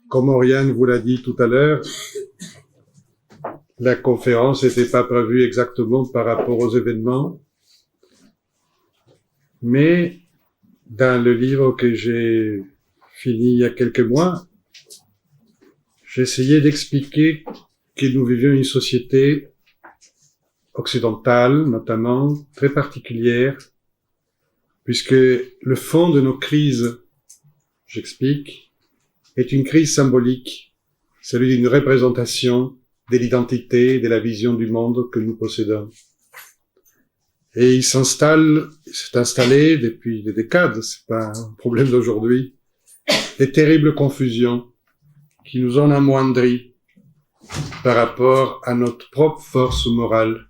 Comme Oriane vous l'a dit tout à l'heure, la conférence n'était pas prévue exactement par rapport aux événements, mais dans le livre que j'ai fini il y a quelques mois, j'ai essayé d'expliquer que nous vivions une société occidentale, notamment, très particulière, puisque le fond de nos crises, j'explique, est une crise symbolique, celui d'une représentation de l'identité et de la vision du monde que nous possédons. Et il s'est installé depuis des décades, c'est pas un problème d'aujourd'hui, des terribles confusions qui nous ont amoindris par rapport à notre propre force morale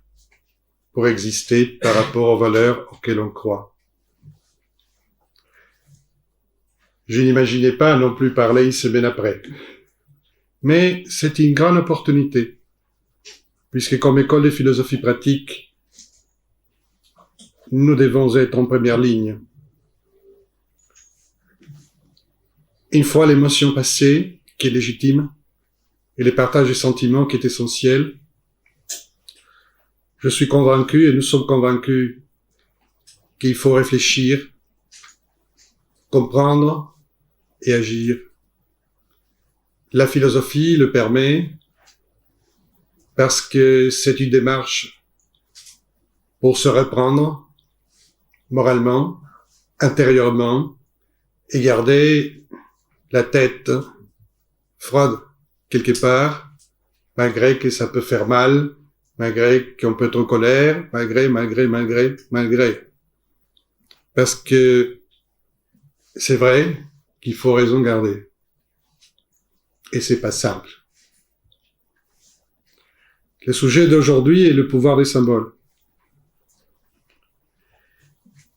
pour exister par rapport aux valeurs auxquelles on croit. Je n'imaginais pas non plus parler une semaine après. Mais c'est une grande opportunité, puisque comme école de philosophie pratique, nous devons être en première ligne. Une fois l'émotion passée, qui est légitime, et le partage des sentiments qui est essentiel, je suis convaincu, et nous sommes convaincus, qu'il faut réfléchir, comprendre et agir. La philosophie le permet parce que c'est une démarche pour se reprendre moralement, intérieurement, et garder la tête froide quelque part, malgré que ça peut faire mal, malgré qu'on peut être en colère, malgré. Parce que c'est vrai qu'il faut raison garder. Et c'est pas simple. Le sujet d'aujourd'hui est le pouvoir des symboles.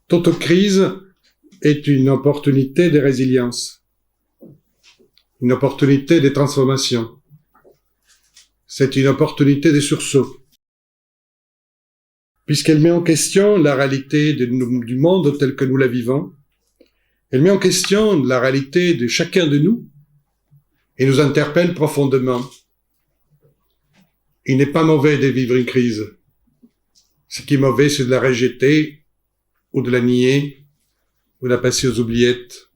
Toute crise est une opportunité de résilience, une opportunité de transformation. C'est une opportunité de sursaut, puisqu'elle met en question la réalité du monde tel que nous la vivons. Elle met en question la réalité de chacun de nous et nous interpelle profondément. Il n'est pas mauvais de vivre une crise. Ce qui est mauvais, c'est de la rejeter ou de la nier ou de la passer aux oubliettes,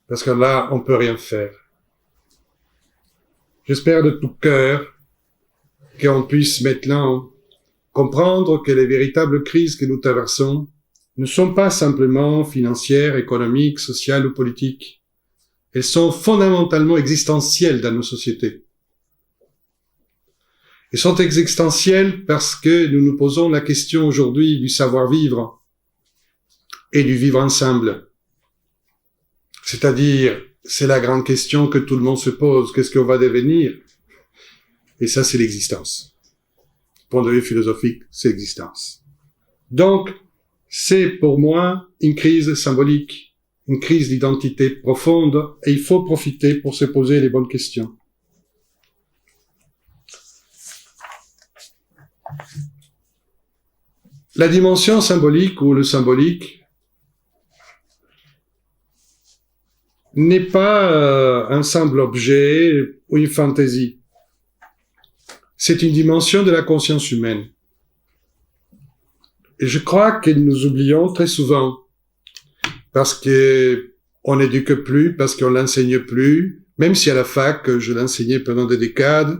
parce que là, on peut rien faire. J'espère de tout cœur qu'on puisse maintenant comprendre que les véritables crises que nous traversons ne sont pas simplement financières, économiques, sociales ou politiques. Elles sont fondamentalement existentielles dans nos sociétés. Elles sont existentielles parce que nous nous posons la question aujourd'hui du savoir-vivre et du vivre ensemble. C'est-à-dire, c'est la grande question que tout le monde se pose. Qu'est-ce qu'on va devenir? Et ça, c'est l'existence. Point de vue philosophique, c'est l'existence. Donc, c'est pour moi une crise symbolique, une crise d'identité profonde, et il faut profiter pour se poser les bonnes questions. La dimension symbolique ou le symbolique n'est pas un simple objet ou une fantaisie. C'est une dimension de la conscience humaine. Et je crois que nous oublions très souvent, parce que on n'éduque plus, parce qu'on l'enseigne plus, même si à la fac, je l'enseignais pendant des décades,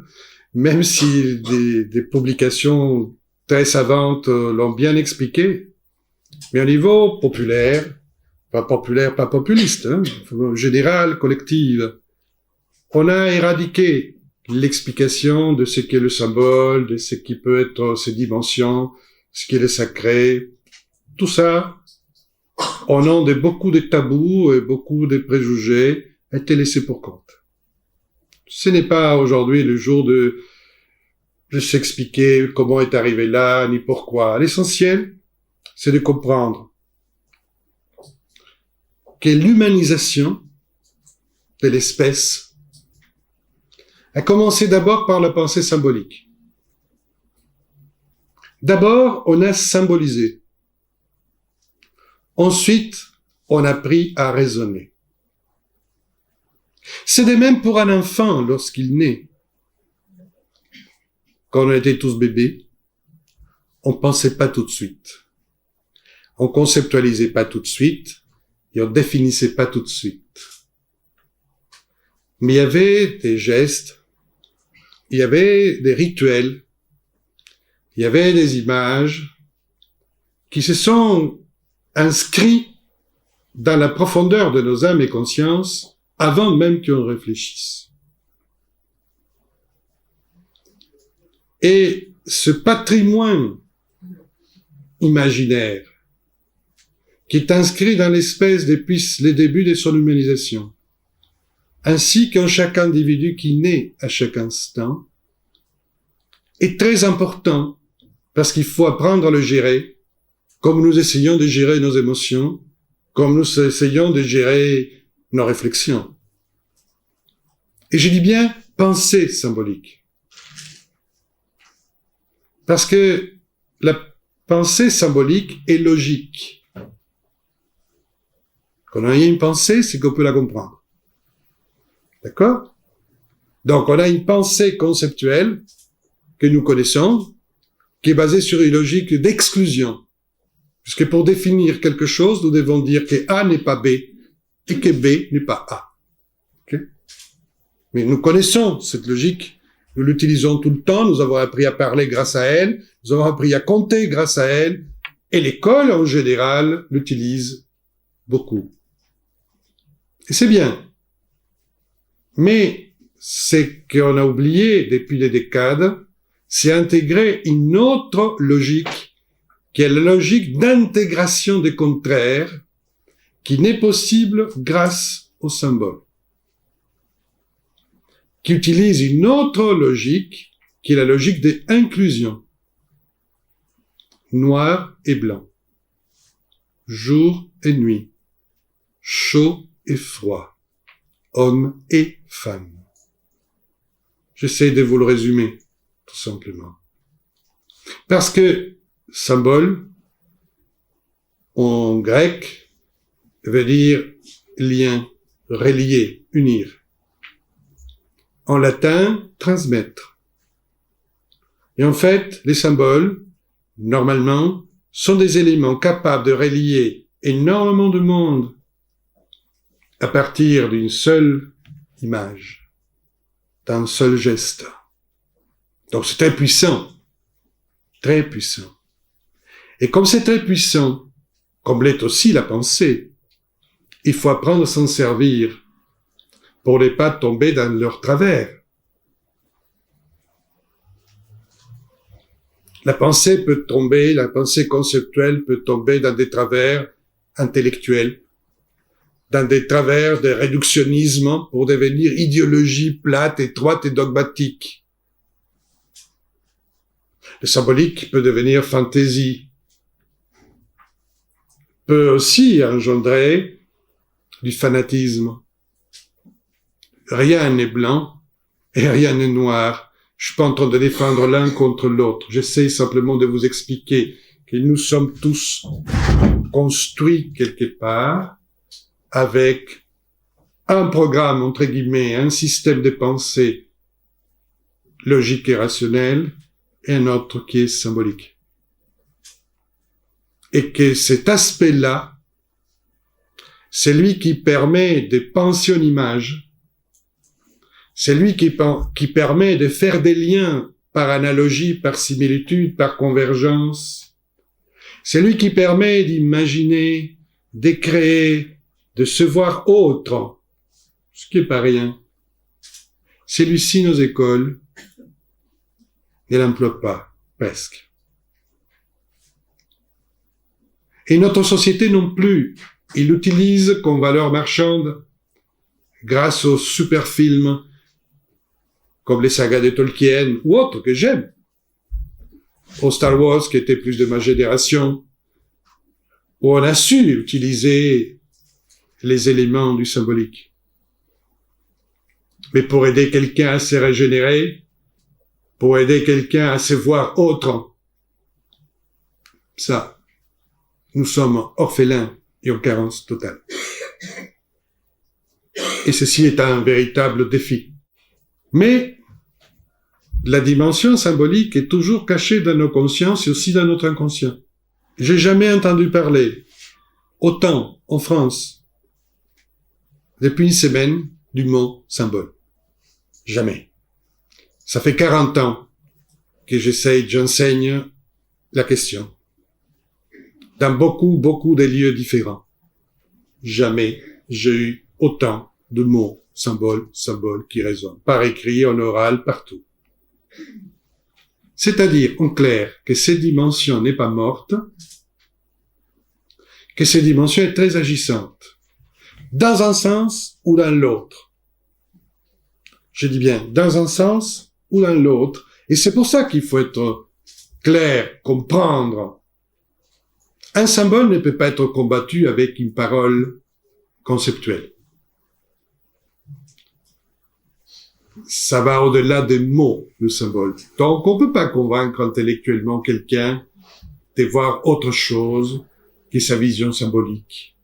même si des publications très savantes l'ont bien expliqué, mais au niveau populaire, pas populiste, général, collective, on a éradiqué l'explication de ce qu'est le symbole, de ce qui peut être ses dimensions, ce qui est le sacré. Tout ça, au nom de beaucoup de tabous et beaucoup de préjugés, a été laissé pour compte. Ce n'est pas aujourd'hui le jour de s'expliquer comment est arrivé là, ni pourquoi. L'essentiel, c'est de comprendre que l'humanisation de l'espèce a commencé d'abord par la pensée symbolique. D'abord, on a symbolisé. Ensuite, on a appris à raisonner. C'est de même pour un enfant lorsqu'il naît. Quand on était tous bébés, on pensait pas tout de suite. On conceptualisait pas tout de suite et on définissait pas tout de suite. Mais il y avait des gestes, il y avait des rituels, il y avait des images qui se sont inscrits dans la profondeur de nos âmes et consciences avant même qu'on réfléchisse. Et ce patrimoine imaginaire qui est inscrit dans l'espèce depuis les débuts de son humanisation, ainsi qu'en chaque individu qui naît à chaque instant, est très important parce qu'il faut apprendre à le gérer comme nous essayons de gérer nos émotions, comme nous essayons de gérer nos réflexions. Et je dis bien pensée symbolique. Parce que la pensée symbolique est logique. Quand on a une pensée, c'est qu'on peut la comprendre. D'accord? Donc on a une pensée conceptuelle que nous connaissons, qui est basée sur une logique d'exclusion. Puisque pour définir quelque chose, nous devons dire que A n'est pas B et que B n'est pas A. Okay? Mais nous connaissons cette logique, nous l'utilisons tout le temps, nous avons appris à parler grâce à elle, nous avons appris à compter grâce à elle, et l'école en général l'utilise beaucoup. Et c'est bien. Mais c'est qu'on a oublié depuis des décades, c'est intégrer une autre logique qui est la logique d'intégration des contraires, qui n'est possible grâce au symbole, qui utilise une autre logique, qui est la logique de inclusion. Noir et blanc, jour et nuit, chaud et froid, homme et femme. J'essaie de vous le résumer, tout simplement. Parce que symbole, en grec, veut dire lien, relier, unir. En latin, transmettre. Et en fait, les symboles, normalement, sont des éléments capables de relier énormément de monde à partir d'une seule image, d'un seul geste. Donc c'est très puissant, très puissant. Et comme c'est très puissant, comme l'est aussi la pensée, il faut apprendre à s'en servir pour ne pas tomber dans leur travers. La pensée conceptuelle peut tomber dans des travers intellectuels, dans des travers de réductionnisme pour devenir idéologie plate, étroite et dogmatique. Le symbolique peut devenir fantaisie, peut aussi engendrer du fanatisme. Rien n'est blanc et rien n'est noir. Je suis pas en train de défendre l'un contre l'autre. J'essaie simplement de vous expliquer que nous sommes tous construits quelque part avec un programme, entre guillemets, un système de pensée logique et rationnel et un autre qui est symbolique. Et que cet aspect-là, c'est lui qui permet de penser en image, c'est lui qui permet de faire des liens par analogie, par similitude, par convergence. C'est lui qui permet d'imaginer, de créer, de se voir autre, ce qui est pas rien. Celui-ci, nos écoles, ne l'emploient pas, presque. Et notre société non plus. Il l'utilise comme valeur marchande grâce aux super films comme les sagas de Tolkien ou autres que j'aime. Au Star Wars qui était plus de ma génération, où on a su utiliser les éléments du symbolique. Mais pour aider quelqu'un à se régénérer, pour aider quelqu'un à se voir autre, ça, nous sommes orphelins et en carence totale. Et ceci est un véritable défi. Mais la dimension symbolique est toujours cachée dans nos consciences et aussi dans notre inconscient. J'ai jamais entendu parler autant en France, depuis une semaine, du mot symbole. Jamais. Ça fait 40 ans que j'enseigne la question. Dans beaucoup de lieux différents. Jamais j'ai eu autant de mots, symboles qui résonnent. Par écrit, en oral, partout. C'est-à-dire, en clair, que cette dimension n'est pas morte, que cette dimension est très agissante, dans un sens ou dans l'autre. Je dis bien, dans un sens ou dans l'autre, et c'est pour ça qu'il faut être clair, comprendre. Un symbole ne peut pas être combattu avec une parole conceptuelle. Ça va au-delà des mots, le symbole. Donc, on ne peut pas convaincre intellectuellement quelqu'un de voir autre chose que sa vision symbolique.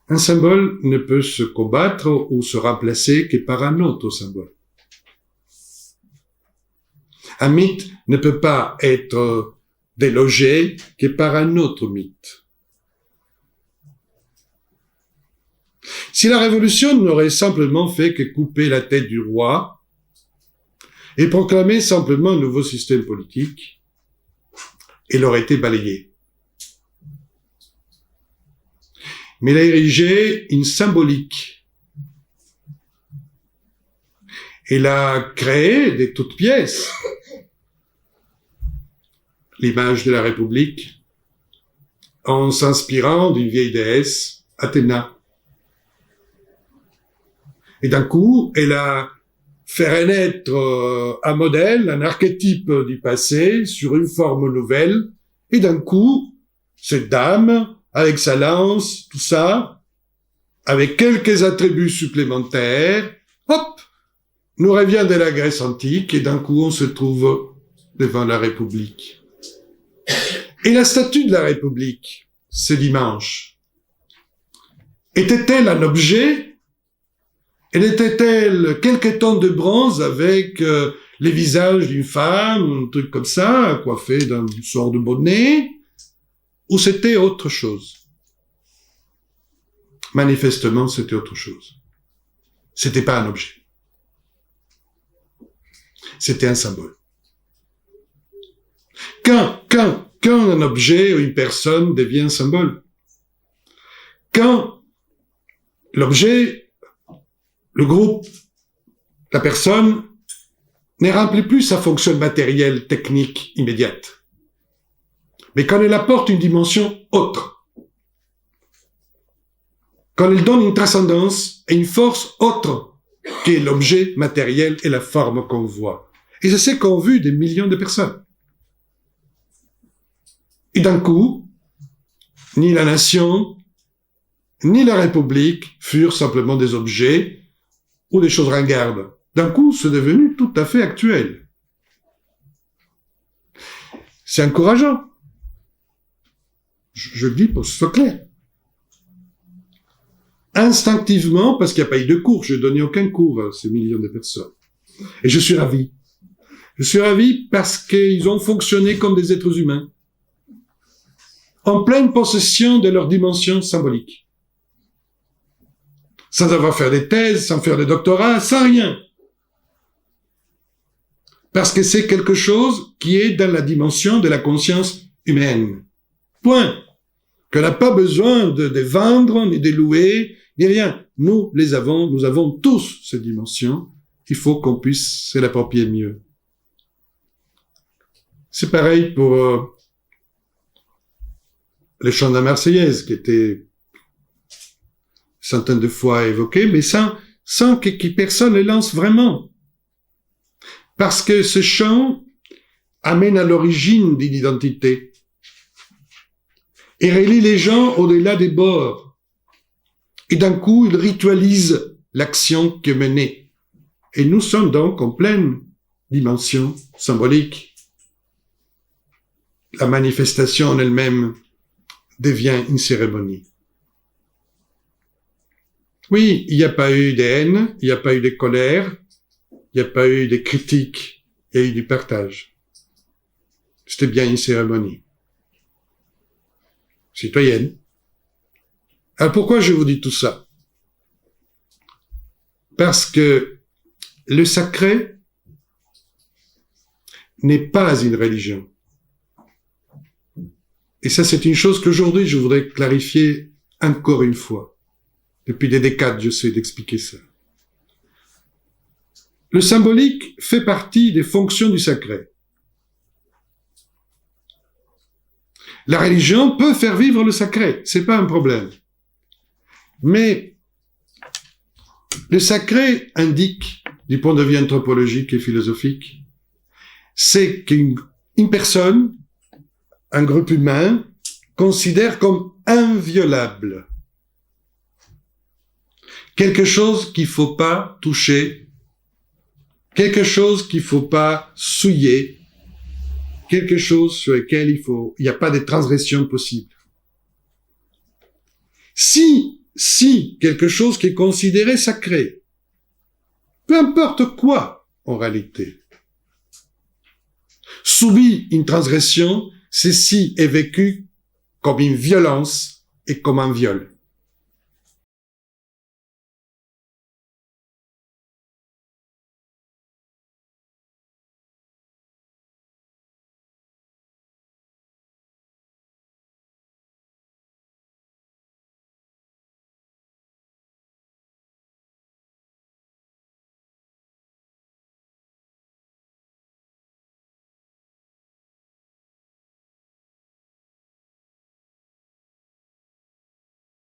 Un symbole ne peut se combattre ou se remplacer que par un autre symbole. Un mythe ne peut pas être délogé que par un autre mythe. Si la révolution n'aurait simplement fait que couper la tête du roi et proclamer simplement un nouveau système politique, elle aurait été balayée. Mais elle a érigé une symbolique. Elle a créé de toutes pièces l'image de la République en s'inspirant d'une vieille déesse, Athéna. Et d'un coup, elle a fait renaître un modèle, un archétype du passé sur une forme nouvelle. Et d'un coup, cette dame, avec sa lance, tout ça, avec quelques attributs supplémentaires, hop, nous revient de la Grèce antique et d'un coup, on se trouve devant la République. Et la statue de la République, ce dimanche, était-elle un objet? Elle était-elle quelques tonnes de bronze avec les visages d'une femme, un truc comme ça, coiffé d'un sort de bonnet, ou c'était autre chose? Manifestement, c'était autre chose. C'était pas un objet. C'était un symbole. Quand un objet ou une personne devient un symbole? Quand l'objet, le groupe, la personne ne remplit plus sa fonction matérielle, technique, immédiate. Mais quand elle apporte une dimension autre, quand elle donne une transcendance et une force autre que l'objet matériel et la forme qu'on voit. Et c'est ce qu'ont vu des millions de personnes. Et d'un coup, ni la nation, ni la République furent simplement des objets ou des choses ringardes. D'un coup, c'est devenu tout à fait actuel. C'est encourageant. Je le dis pour que ce soit clair. Instinctivement, parce qu'il n'y a pas eu de cours, je n'ai donné aucun cours à ces millions de personnes. Et je suis ravi. Je suis ravi parce qu'ils ont fonctionné comme des êtres humains, en pleine possession de leur dimension symbolique. Sans avoir fait des thèses, sans faire des doctorats, sans rien. Parce que c'est quelque chose qui est dans la dimension de la conscience humaine. Point. Qu'on n'a pas besoin de vendre, ni de louer, ni rien. Nous avons tous ces dimensions. Il faut qu'on puisse se l'approprier mieux. C'est pareil pour le chant de la Marseillaise, qui était centaines de fois évoqué, mais sans que personne le lance vraiment. Parce que ce chant amène à l'origine d'une identité et relie les gens au-delà des bords. Et d'un coup, il ritualise l'action qui est menée. Et nous sommes donc en pleine dimension symbolique. La manifestation en elle-même devient une cérémonie. Oui, il n'y a pas eu des haines, il n'y a pas eu des colères, il n'y a pas eu des critiques, il y a eu du partage. C'était bien une cérémonie citoyenne. Alors pourquoi je vous dis tout ça? Parce que le sacré n'est pas une religion. Et ça, c'est une chose qu'aujourd'hui, je voudrais clarifier encore une fois. Depuis des décades, j'essaie d'expliquer ça. Le symbolique fait partie des fonctions du sacré. La religion peut faire vivre le sacré, c'est pas un problème. Mais le sacré indique, du point de vue anthropologique et philosophique, c'est qu'une personne, un groupe humain, considère comme inviolable quelque chose qu'il faut pas toucher, quelque chose qu'il faut pas souiller, quelque chose sur lequel il n'y a pas de transgression possible. Si quelque chose qui est considéré sacré, peu importe quoi en réalité, subit une transgression, ceci est vécu comme une violence et comme un viol.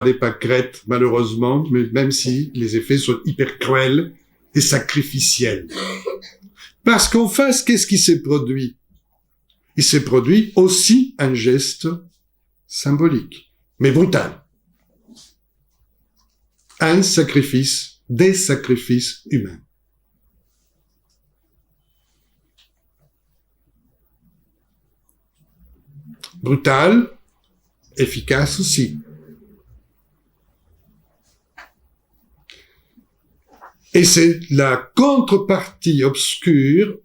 Des pâquerettes, malheureusement, mais même si les effets sont hyper cruels et sacrificiels. Parce qu'en face, qu'est-ce qui s'est produit? Il s'est produit aussi un geste symbolique, mais brutal. Un sacrifice, des sacrifices humains. Brutal, efficace aussi. Et c'est la contrepartie obscure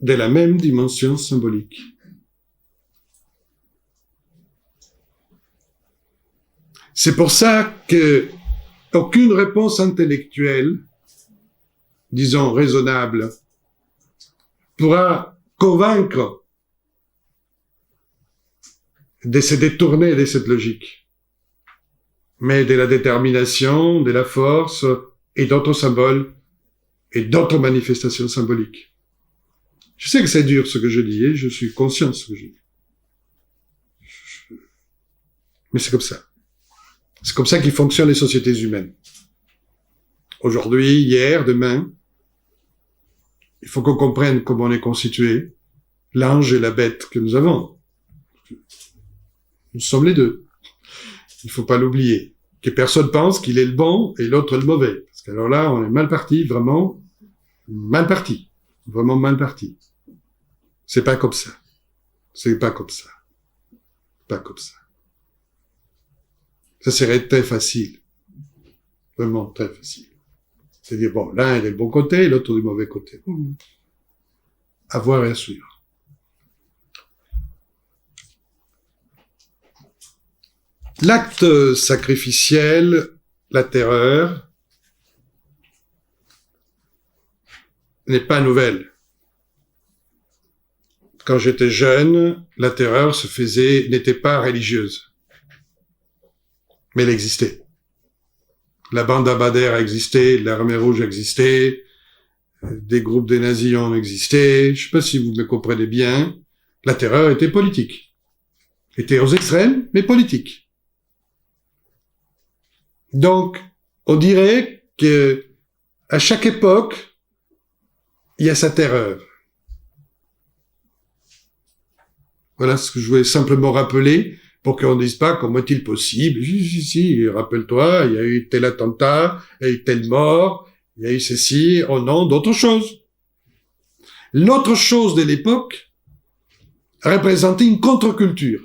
de la même dimension symbolique. C'est pour ça que aucune réponse intellectuelle, disons raisonnable, pourra convaincre de se détourner de cette logique, mais de la détermination, de la force et d'autres symboles et d'autres manifestations symboliques. Je sais que c'est dur ce que je dis, et je suis conscient de ce que je dis. Mais c'est comme ça. C'est comme ça qu'ils fonctionnent les sociétés humaines. Aujourd'hui, hier, demain, il faut qu'on comprenne comment on est constitué, l'ange et la bête que nous avons. Nous sommes les deux. Il ne faut pas l'oublier. Que personne pense qu'il est le bon et l'autre le mauvais. Parce qu'alors là, on est mal parti, vraiment mal parti. Vraiment mal parti. C'est pas comme ça. C'est pas comme ça. Pas comme ça. Ça serait très facile. Vraiment très facile. C'est-à-dire, bon, l'un est du bon côté, l'autre du mauvais côté. À voir et à suivre. L'acte sacrificiel, la terreur, n'est pas nouvelle. Quand j'étais jeune, la terreur n'était pas religieuse. Mais elle existait. La bande Abadère a existé, l'armée rouge a existé, des groupes des nazis ont existé. Je ne sais pas si vous me comprenez bien. La terreur était politique. Était aux extrêmes, mais politique. Donc, on dirait que à chaque époque, il y a sa terreur. Voilà ce que je voulais simplement rappeler pour qu'on ne dise pas comment est-il possible. Si, rappelle-toi, il y a eu tel attentat, il y a eu telle mort, il y a eu ceci, au nom d'autre chose. L'autre chose de l'époque représentait une contre-culture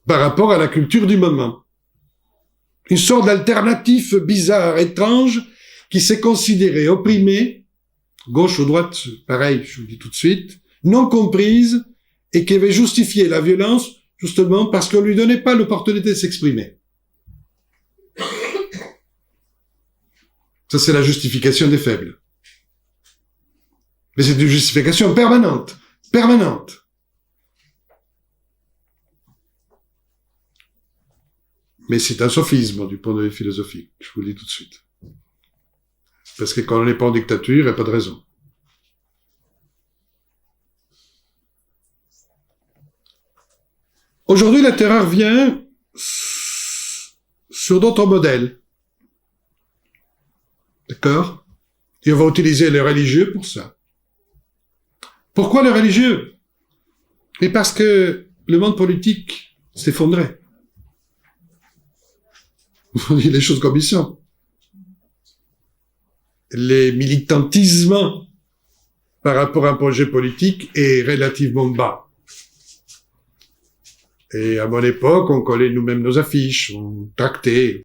par rapport à la culture du moment. Une sorte d'alternative bizarre, étrange, qui s'est considérée opprimée, gauche ou droite, pareil, je vous le dis tout de suite, non comprise, et qui avait justifié la violence, justement parce qu'on lui donnait pas l'opportunité de s'exprimer. Ça, c'est la justification des faibles. Mais c'est une justification permanente. Permanente. Mais c'est un sophisme du point de vue philosophique, je vous le dis tout de suite. Parce que quand on n'est pas en dictature, il n'y a pas de raison. Aujourd'hui, la terreur vient sur d'autres modèles. D'accord? Et on va utiliser les religieux pour ça. Pourquoi les religieux? Mais parce que le monde politique s'effondrait. On dit les choses comme ils sont. Les militantismes par rapport à un projet politique est relativement bas. Et à mon époque, on collait nous-mêmes nos affiches, on tractait.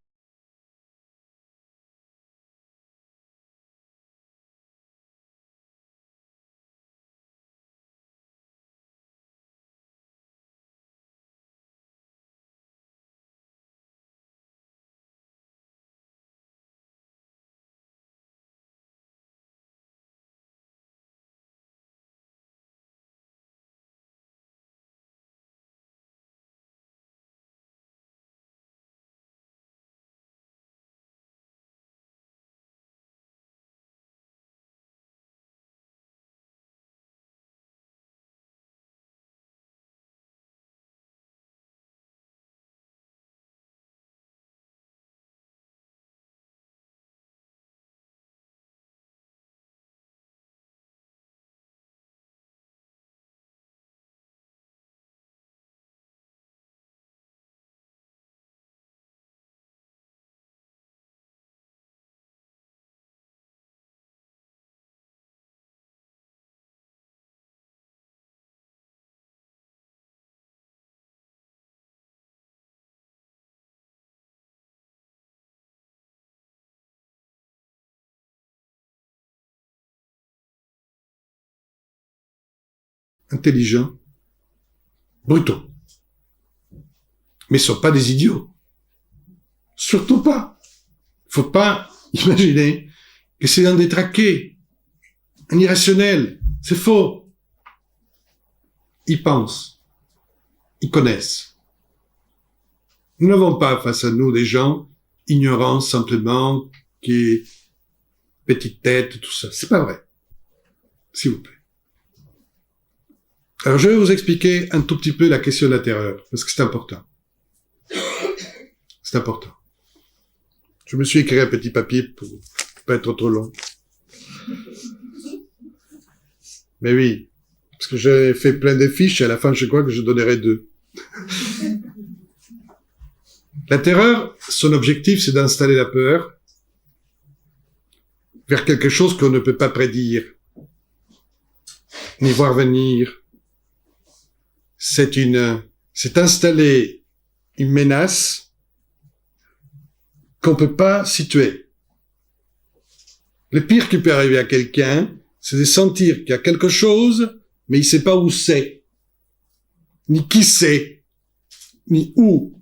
Intelligents, brutaux. Mais ils sont pas des idiots. Surtout pas. Faut pas imaginer que c'est un détraqué, un irrationnel. C'est faux. Ils pensent. Ils connaissent. Nous n'avons pas face à nous des gens ignorants simplement, qui petite tête, tout ça. C'est pas vrai. S'il vous plaît. Alors, je vais vous expliquer un tout petit peu la question de la terreur, parce que c'est important. C'est important. Je me suis écrit un petit papier pour pas être trop long. Mais oui, parce que j'ai fait plein de fiches et à la fin, je crois que je donnerai 2. La terreur, son objectif, c'est d'installer la peur vers quelque chose qu'on ne peut pas prédire, ni voir venir. C'est installer une menace qu'on peut pas situer. Le pire qui peut arriver à quelqu'un, c'est de sentir qu'il y a quelque chose, mais il sait pas où c'est, ni qui c'est, ni où,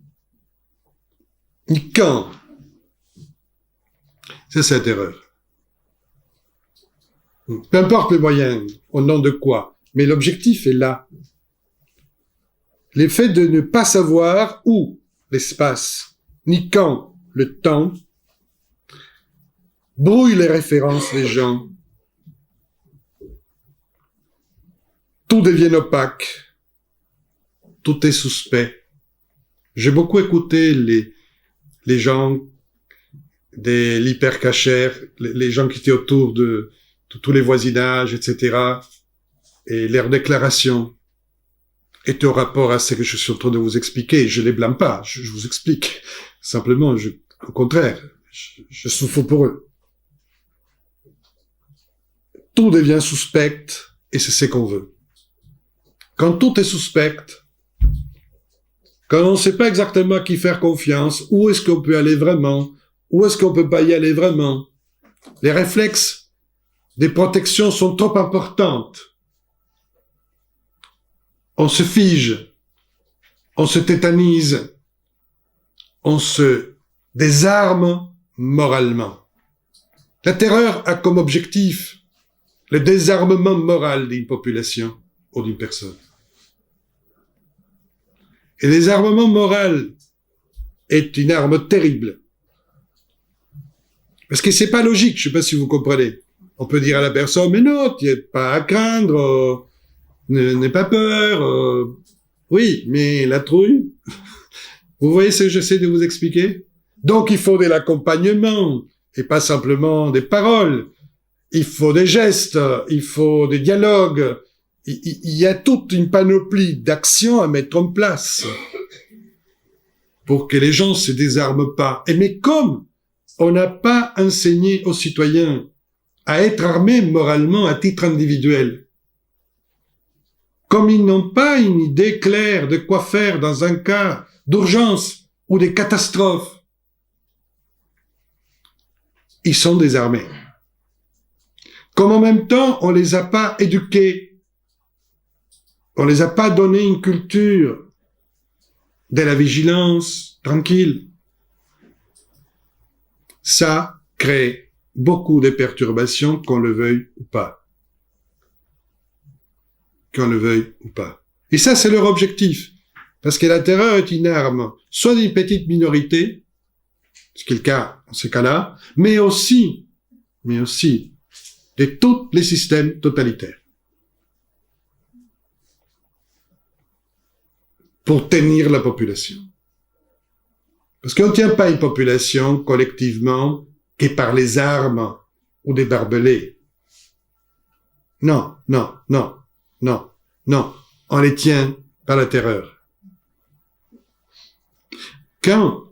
ni quand. Ça, c'est la terreur. Peu importe le moyen, au nom de quoi, mais l'objectif est là. L'effet de ne pas savoir où, l'espace, ni quand, le temps, brouille les références des gens. Tout devient opaque. Tout est suspect. J'ai beaucoup écouté les gens de l'hypercachère, les gens qui étaient autour de tous les voisinages, etc. Et leurs déclarations étaient au rapport à ce que je suis en train de vous expliquer. Je les blâme pas, je vous explique. Simplement, au contraire, je souffre pour eux. Tout devient suspect et c'est ce qu'on veut. Quand tout est suspect, quand on ne sait pas exactement à qui faire confiance, où est-ce qu'on peut aller vraiment, où est-ce qu'on peut pas y aller vraiment, les réflexes des protections sont trop importantes. On se fige, on se tétanise, on se désarme moralement. La terreur a comme objectif le désarmement moral d'une population ou d'une personne. Et le désarmement moral est une arme terrible. Parce que c'est pas logique, je sais pas si vous comprenez. On peut dire à la personne, mais non, tu n'as pas à craindre, n'aie pas peur. Oui, mais la trouille, vous voyez ce que j'essaie de vous expliquer? Donc il faut de l'accompagnement, et pas simplement des paroles. Il faut des gestes, il faut des dialogues. Il y a toute une panoplie d'actions à mettre en place pour que les gens se désarment pas. Et mais comme on n'a pas enseigné aux citoyens à être armés moralement à titre individuel, comme ils n'ont pas une idée claire de quoi faire dans un cas d'urgence ou de catastrophe, ils sont désarmés. Comme en même temps, on les a pas éduqués, on les a pas donné une culture de la vigilance tranquille, ça crée beaucoup de perturbations, qu'on le veuille ou pas. Qu'on le veuille ou pas. Et ça, c'est leur objectif. Parce que la terreur est une arme, soit d'une petite minorité, ce qui est le cas dans ce cas-là, mais aussi de tous les systèmes totalitaires. Pour tenir la population. Parce qu'on ne tient pas une population collectivement que par les armes ou des barbelés. Non. On les tient par la terreur. Quand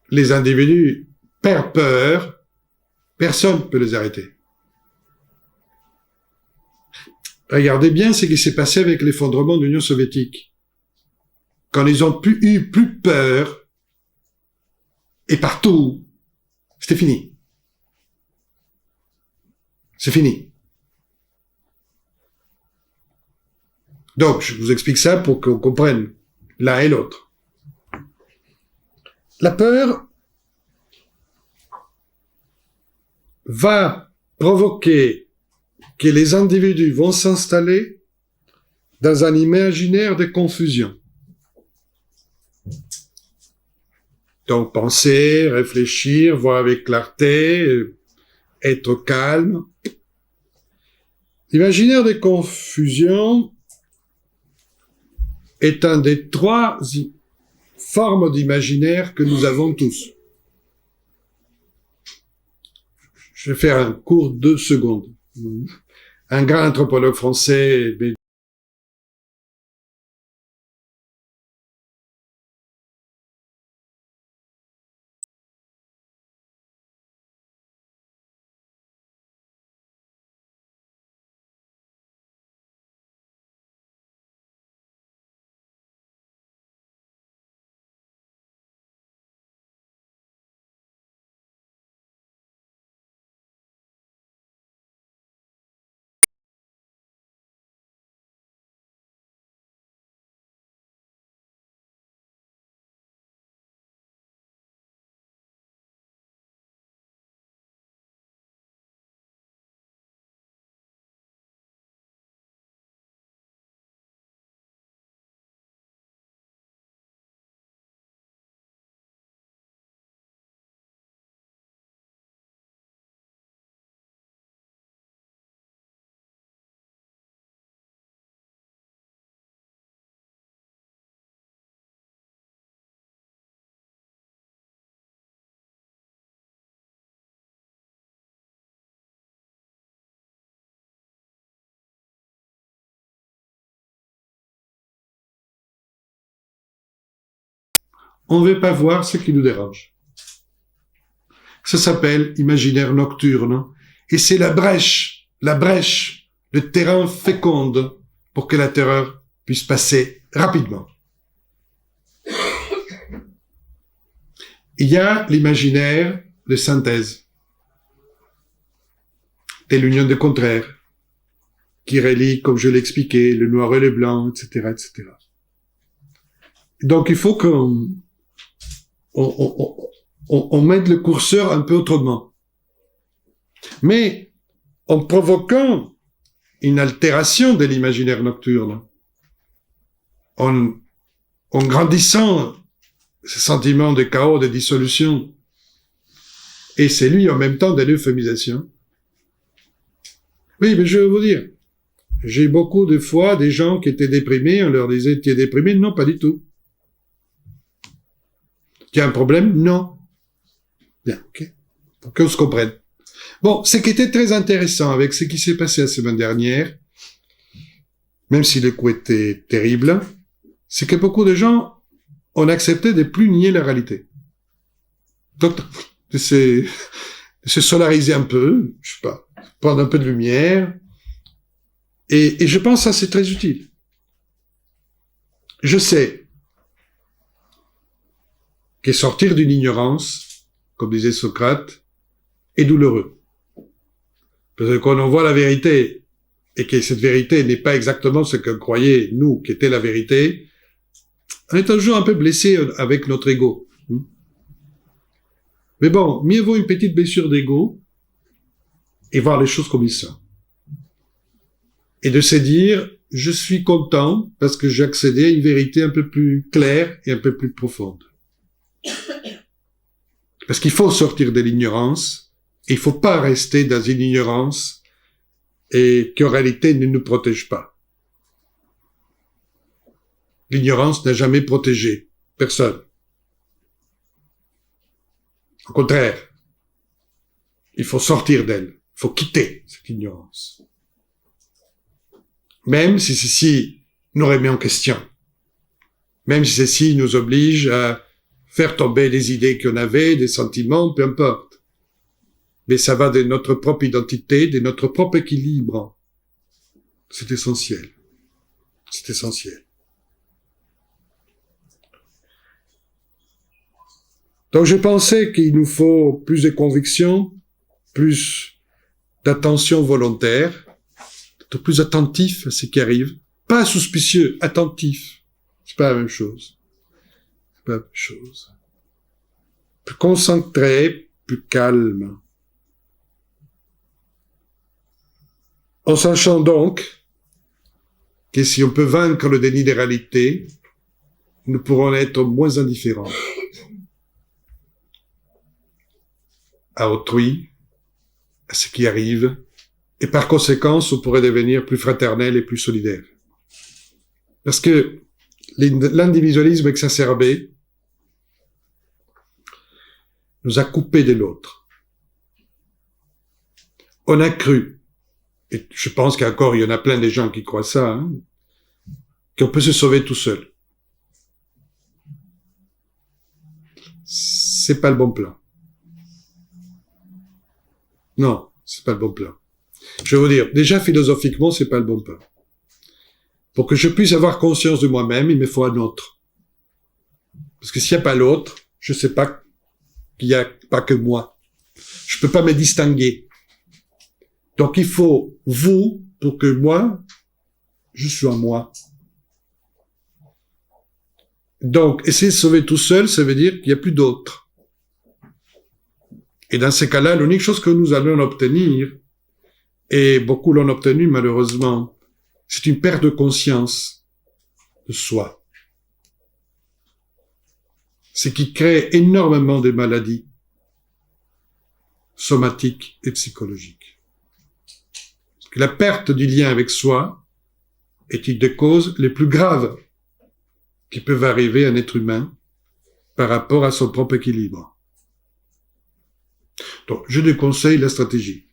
les individus perdent peur, personne ne peut les arrêter. Regardez bien ce qui s'est passé avec l'effondrement de l'Union soviétique. Quand ils ont eu plus peur, et partout, c'était fini. C'est fini. Donc, je vous explique ça pour qu'on comprenne l'un et l'autre. La peur va provoquer que les individus vont s'installer dans un imaginaire de confusion. Donc, penser, réfléchir, voir avec clarté, être calme. L'imaginaire de confusion est un des trois formes d'imaginaire que nous avons tous. Je vais faire un court 2 secondes. Un grand anthropologue français, on ne veut pas voir ce qui nous dérange. Ça s'appelle imaginaire nocturne, et c'est la brèche, le terrain féconde pour que la terreur puisse passer rapidement. Il y a l'imaginaire de synthèse, de l'union des contraires, qui relie, comme je l'expliquais, le noir et le blanc, etc., etc. Donc, il faut qu'on mette le curseur un peu autrement. Mais, en provoquant une altération de l'imaginaire nocturne, en grandissant ce sentiment de chaos, de dissolution, et c'est lui en même temps de l'euphémisation. Oui, mais je veux vous dire, j'ai beaucoup de fois des gens qui étaient déprimés, on leur disait, tu es déprimé? Non, pas du tout. Tu as un problème? Non. Bien, ok. Pour qu'on se comprenne. Bon, ce qui était très intéressant avec ce qui s'est passé la semaine dernière, même si le coup était terrible, c'est que beaucoup de gens ont accepté de plus nier la réalité. Donc, de se solariser un peu, je sais pas, prendre un peu de lumière, et je pense que ça c'est très utile. Je sais que sortir d'une ignorance, comme disait Socrate, est douloureux. Parce que quand on voit la vérité, et que cette vérité n'est pas exactement ce que croyaient nous qu'était la vérité, on est toujours un peu blessé avec notre ego. Mais bon, mieux vaut une petite blessure d'ego et voir les choses comme ils sont. Et de se dire, je suis content parce que j'ai accédé à une vérité un peu plus claire et un peu plus profonde. Parce qu'il faut sortir de l'ignorance, et il ne faut pas rester dans une ignorance et qui en réalité ne nous protège pas. L'ignorance n'a jamais protégé personne. Au contraire, il faut sortir d'elle, il faut quitter cette ignorance. Même si ceci nous remet en question, même si ceci nous oblige à faire tomber les idées qu'on avait, des sentiments, peu importe. Mais ça va de notre propre identité, de notre propre équilibre. C'est essentiel. C'est essentiel. Donc je pensais qu'il nous faut plus de conviction, plus d'attention volontaire, d'être plus attentif à ce qui arrive. Pas suspicieux, attentif. C'est pas la même chose. C'est pas la même chose. Plus concentré, plus calme. En sachant donc que si on peut vaincre le déni des réalités, nous pourrons être moins indifférents à autrui, à ce qui arrive, et par conséquent, on pourrait devenir plus fraternel et plus solidaire. Parce que l'individualisme exacerbé nous a coupés de l'autre. On a cru, et je pense qu'encore il y en a plein de gens qui croient ça, qu'on peut se sauver tout seul. C'est pas le bon plan. Non, c'est pas le bon plan. Je vais vous dire, déjà philosophiquement, c'est pas le bon plan. Pour que je puisse avoir conscience de moi-même, il me faut un autre. Parce que s'il n'y a pas l'autre, je sais pas qu'il n'y a pas que moi. Je peux pas me distinguer. Donc il faut vous pour que moi, je sois moi. Donc essayer de sauver tout seul, ça veut dire qu'il n'y a plus d'autre. Et dans ces cas-là, l'unique chose que nous allons obtenir, et beaucoup l'ont obtenu malheureusement, c'est une perte de conscience de soi. Ce qui crée énormément de maladies somatiques et psychologiques. La perte du lien avec soi est une des causes les plus graves qui peuvent arriver à un être humain par rapport à son propre équilibre. Donc, je déconseille la stratégie.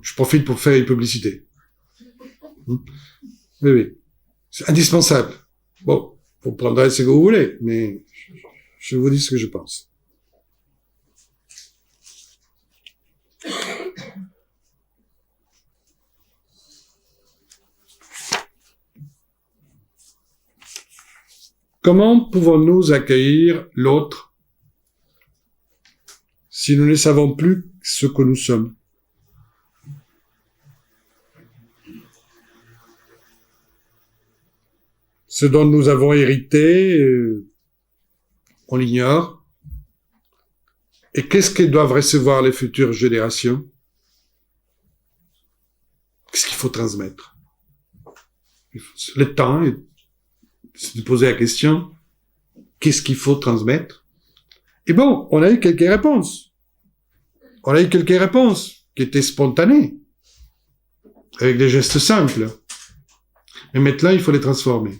Je profite pour faire une publicité. Oui, oui. C'est indispensable. Bon, vous prendrez ce que vous voulez, mais je vous dis ce que je pense. Comment pouvons-nous accueillir l'autre si nous ne savons plus ce que nous sommes? Ce dont nous avons hérité, on l'ignore. Et qu'est-ce que doivent recevoir les futures générations? Qu'est-ce qu'il faut transmettre? Le temps est de poser la question, qu'est-ce qu'il faut transmettre? Et bon, on a eu quelques réponses. On a eu quelques réponses qui étaient spontanées, avec des gestes simples. Mais maintenant, il faut les transformer.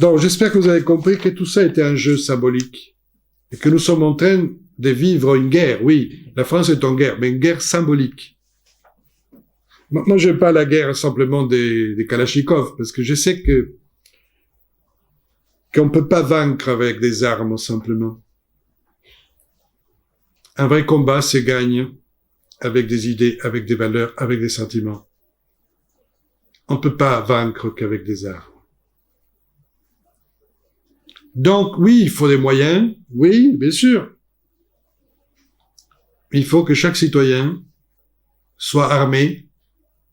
Donc, j'espère que vous avez compris que tout ça était un jeu symbolique et que nous sommes en train de vivre une guerre. Oui, la France est en guerre, mais une guerre symbolique. Moi, je n'aime pas la guerre simplement des Kalachnikov, parce que je sais qu'on ne peut pas vaincre avec des armes, simplement. Un vrai combat se gagne avec des idées, avec des valeurs, avec des sentiments. On ne peut pas vaincre qu'avec des armes. Donc, oui, il faut des moyens, oui, bien sûr. Il faut que chaque citoyen soit armé,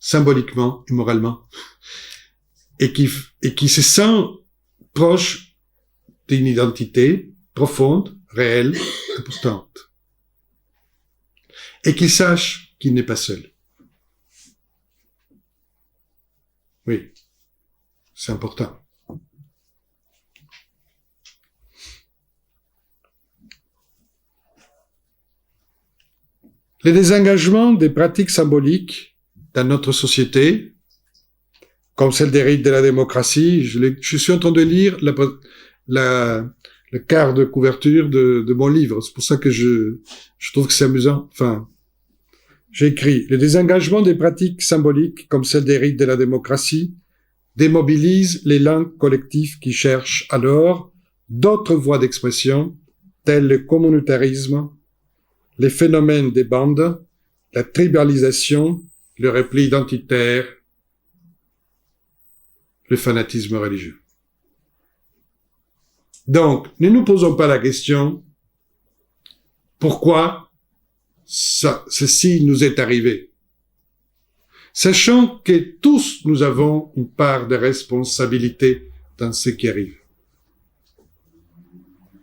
symboliquement et moralement, et qui se sent proche d'une identité profonde, réelle, importante. Et qui sache qu'il n'est pas seul. Oui, c'est important. Les désengagements des pratiques symboliques dans notre société, comme celle des rites de la démocratie, je suis en train de lire le quart de couverture de mon livre. C'est pour ça que je trouve que c'est amusant. Enfin, j'ai écrit « Les désengagements des pratiques symboliques, comme celle des rites de la démocratie, démobilisent l'élan collectif qui cherche alors d'autres voies d'expression, telles le communautarisme, les phénomènes des bandes, la tribalisation, le repli identitaire, le fanatisme religieux. » Donc, ne nous posons pas la question pourquoi ceci nous est arrivé. Sachant que tous nous avons une part de responsabilité dans ce qui arrive.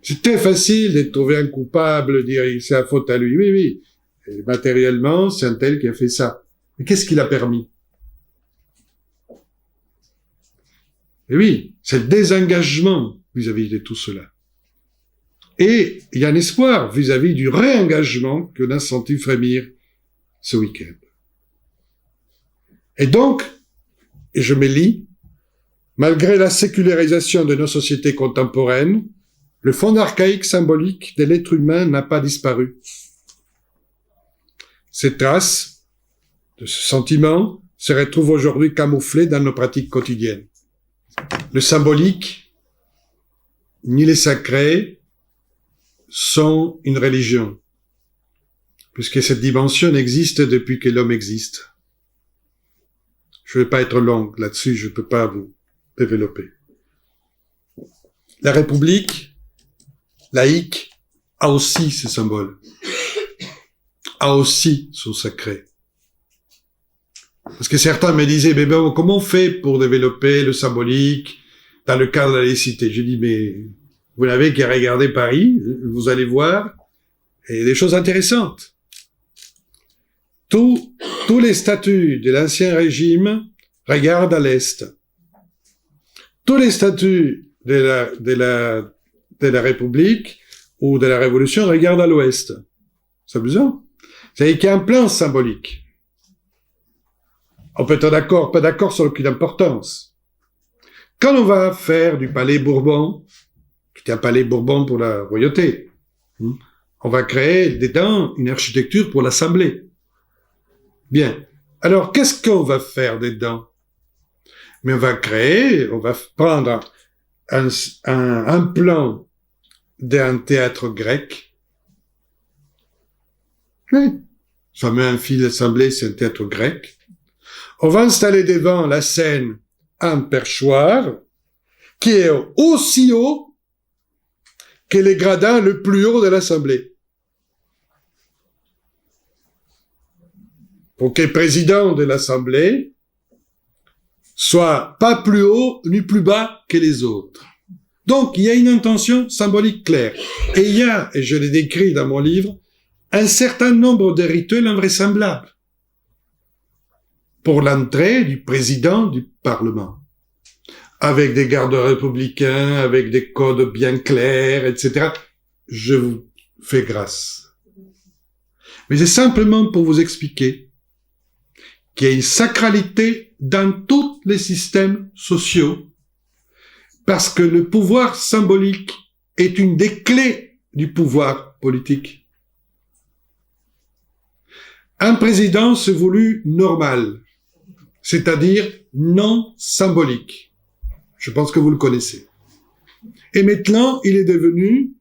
C'est très facile de trouver un coupable, dire c'est la faute à lui. Oui, oui. Et matériellement, c'est un tel qui a fait ça. Mais qu'est-ce qu'il a permis? Et oui, c'est le désengagement vis-à-vis de tout cela. Et il y a un espoir vis-à-vis du réengagement que l'on a senti frémir ce week-end. Et donc, et je me lis, malgré la sécularisation de nos sociétés contemporaines, le fond archaïque symbolique de l'être humain n'a pas disparu. Ces traces de ce sentiment se retrouvent aujourd'hui camouflées dans nos pratiques quotidiennes. Le symbolique, ni les sacrés, sont une religion, puisque cette dimension existe depuis que l'homme existe. Je ne vais pas être long là-dessus, je ne peux pas vous développer. La République laïque a aussi ses symboles, a aussi son sacré. Parce que certains me disaient, mais bon, comment on fait pour développer le symbolique dans le cadre de la laïcité? Je dis, mais vous n'avez qu'à regarder Paris, vous allez voir, et des choses intéressantes. Tous les statuts de l'Ancien Régime regardent à l'Est. Tous les statuts de la République ou de la Révolution regardent à l'Ouest. C'est amusant. C'est-à-dire qu'il y a un plan symbolique. On peut être d'accord, pas d'accord sur l'importance. Quand on va faire du palais Bourbon, qui est un palais Bourbon pour la royauté, on va créer dedans une architecture pour l'Assemblée. Bien. Alors, qu'est-ce qu'on va faire dedans? Mais on va prendre un plan d'un théâtre grec. Oui. Ça met un fil d'assemblée, c'est un théâtre grec. On va installer devant la scène un perchoir qui est aussi haut que les gradins le plus haut de l'Assemblée. Pour que le président de l'Assemblée soit pas plus haut ni plus bas que les autres. Donc, il y a une intention symbolique claire. Et il y a, et je l'ai décrit dans mon livre, un certain nombre de rituels invraisemblables pour l'entrée du président du Parlement, avec des gardes républicains, avec des codes bien clairs, etc. Je vous fais grâce. Mais c'est simplement pour vous expliquer qu'il y a une sacralité dans tous les systèmes sociaux, parce que le pouvoir symbolique est une des clés du pouvoir politique. Un président s'est voulu normal, c'est-à-dire non symbolique. Je pense que vous le connaissez. Et maintenant, il est devenu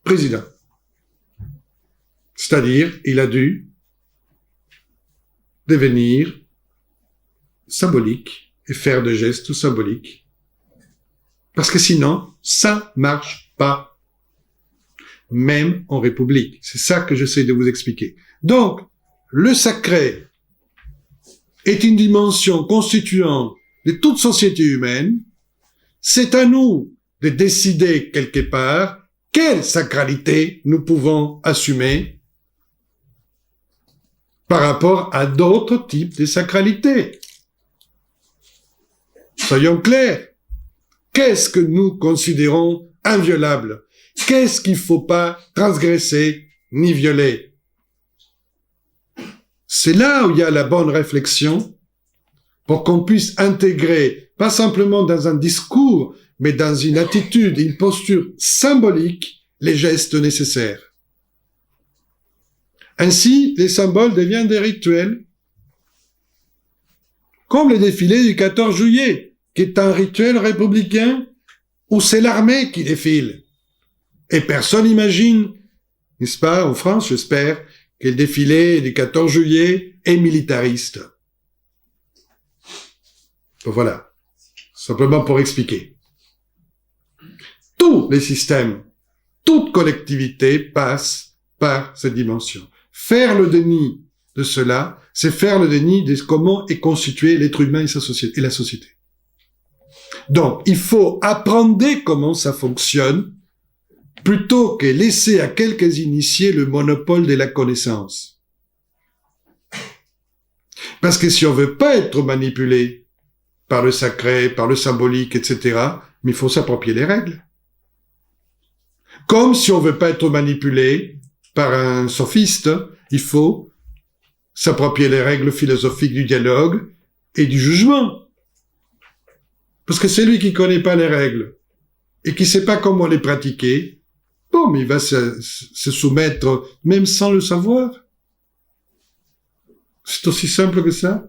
président. C'est-à-dire, il a dû devenir symbolique et faire des gestes symboliques. Parce que sinon, ça marche pas. Même en République. C'est ça que j'essaie de vous expliquer. Donc, le sacré est une dimension constituante de toute société humaine. C'est à nous de décider quelque part quelle sacralité nous pouvons assumer par rapport à d'autres types de sacralité. Soyons clairs. Qu'est-ce que nous considérons inviolable? Qu'est-ce qu'il ne faut pas transgresser ni violer? C'est là où il y a la bonne réflexion pour qu'on puisse intégrer, pas simplement dans un discours, mais dans une attitude, une posture symbolique, les gestes nécessaires. Ainsi, les symboles deviennent des rituels, comme le défilé du 14 juillet, qui est un rituel républicain où c'est l'armée qui défile. Et personne n'imagine, n'est-ce pas, en France, j'espère, que le défilé du 14 juillet est militariste. Donc voilà, simplement pour expliquer. Tous les systèmes, toute collectivité passe par cette dimension. Faire le déni de cela, c'est faire le déni de comment est constitué l'être humain et la société. Donc, il faut apprendre comment ça fonctionne plutôt que laisser à quelques initiés le monopole de la connaissance. Parce que si on veut pas être manipulé par le sacré, par le symbolique, etc., mais il faut s'approprier les règles. Comme si on veut pas être manipulé par un sophiste, il faut s'approprier les règles philosophiques du dialogue et du jugement. Parce que c'est lui qui connaît pas les règles et qui sait pas comment les pratiquer. Bon, mais il va se soumettre même sans le savoir. C'est aussi simple que ça.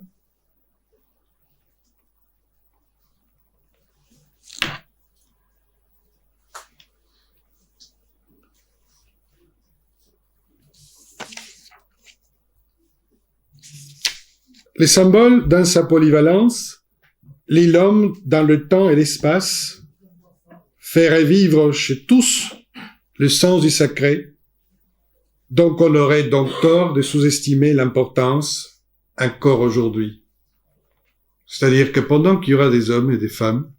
Les symboles, dans sa polyvalence, lient l'homme dans le temps et l'espace, fait revivre chez tous le sens du sacré, donc on aurait donc tort de sous-estimer l'importance encore aujourd'hui. C'est-à-dire que pendant qu'il y aura des hommes et des femmes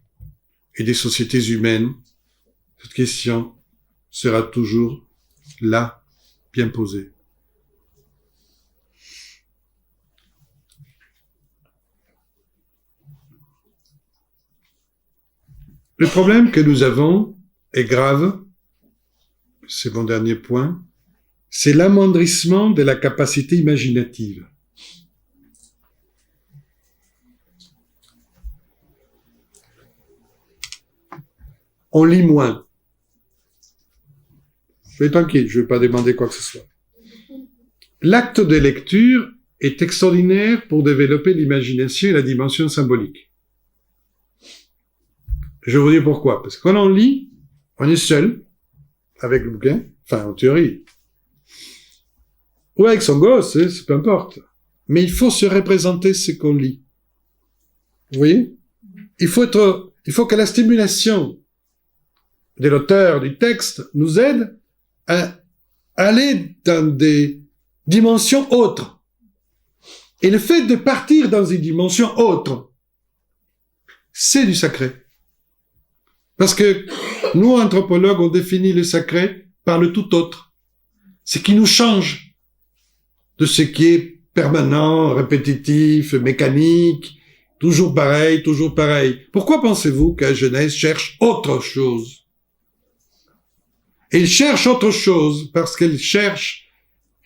et des sociétés humaines, cette question sera toujours là, bien posée. Le problème que nous avons est grave, c'est mon dernier point, c'est l'amoindrissement de la capacité imaginative. On lit moins. Soyez tranquille, je ne vais pas demander quoi que ce soit. L'acte de lecture est extraordinaire pour développer l'imagination et la dimension symbolique. Je vais vous dire pourquoi. Parce que quand on lit, on est seul avec le bouquin, enfin en théorie. Ou avec son gosse, peu importe. Mais il faut se représenter ce qu'on lit. Vous voyez ? il faut que la stimulation de l'auteur du texte nous aide à aller dans des dimensions autres. Et le fait de partir dans une dimension autre, c'est du sacré. Parce que nous, anthropologues, on définit le sacré par le tout autre. Ce qui nous change de ce qui est permanent, répétitif, mécanique, toujours pareil, toujours pareil. Pourquoi pensez-vous que la Genèse cherche autre chose? Elle cherche autre chose parce qu'elle cherche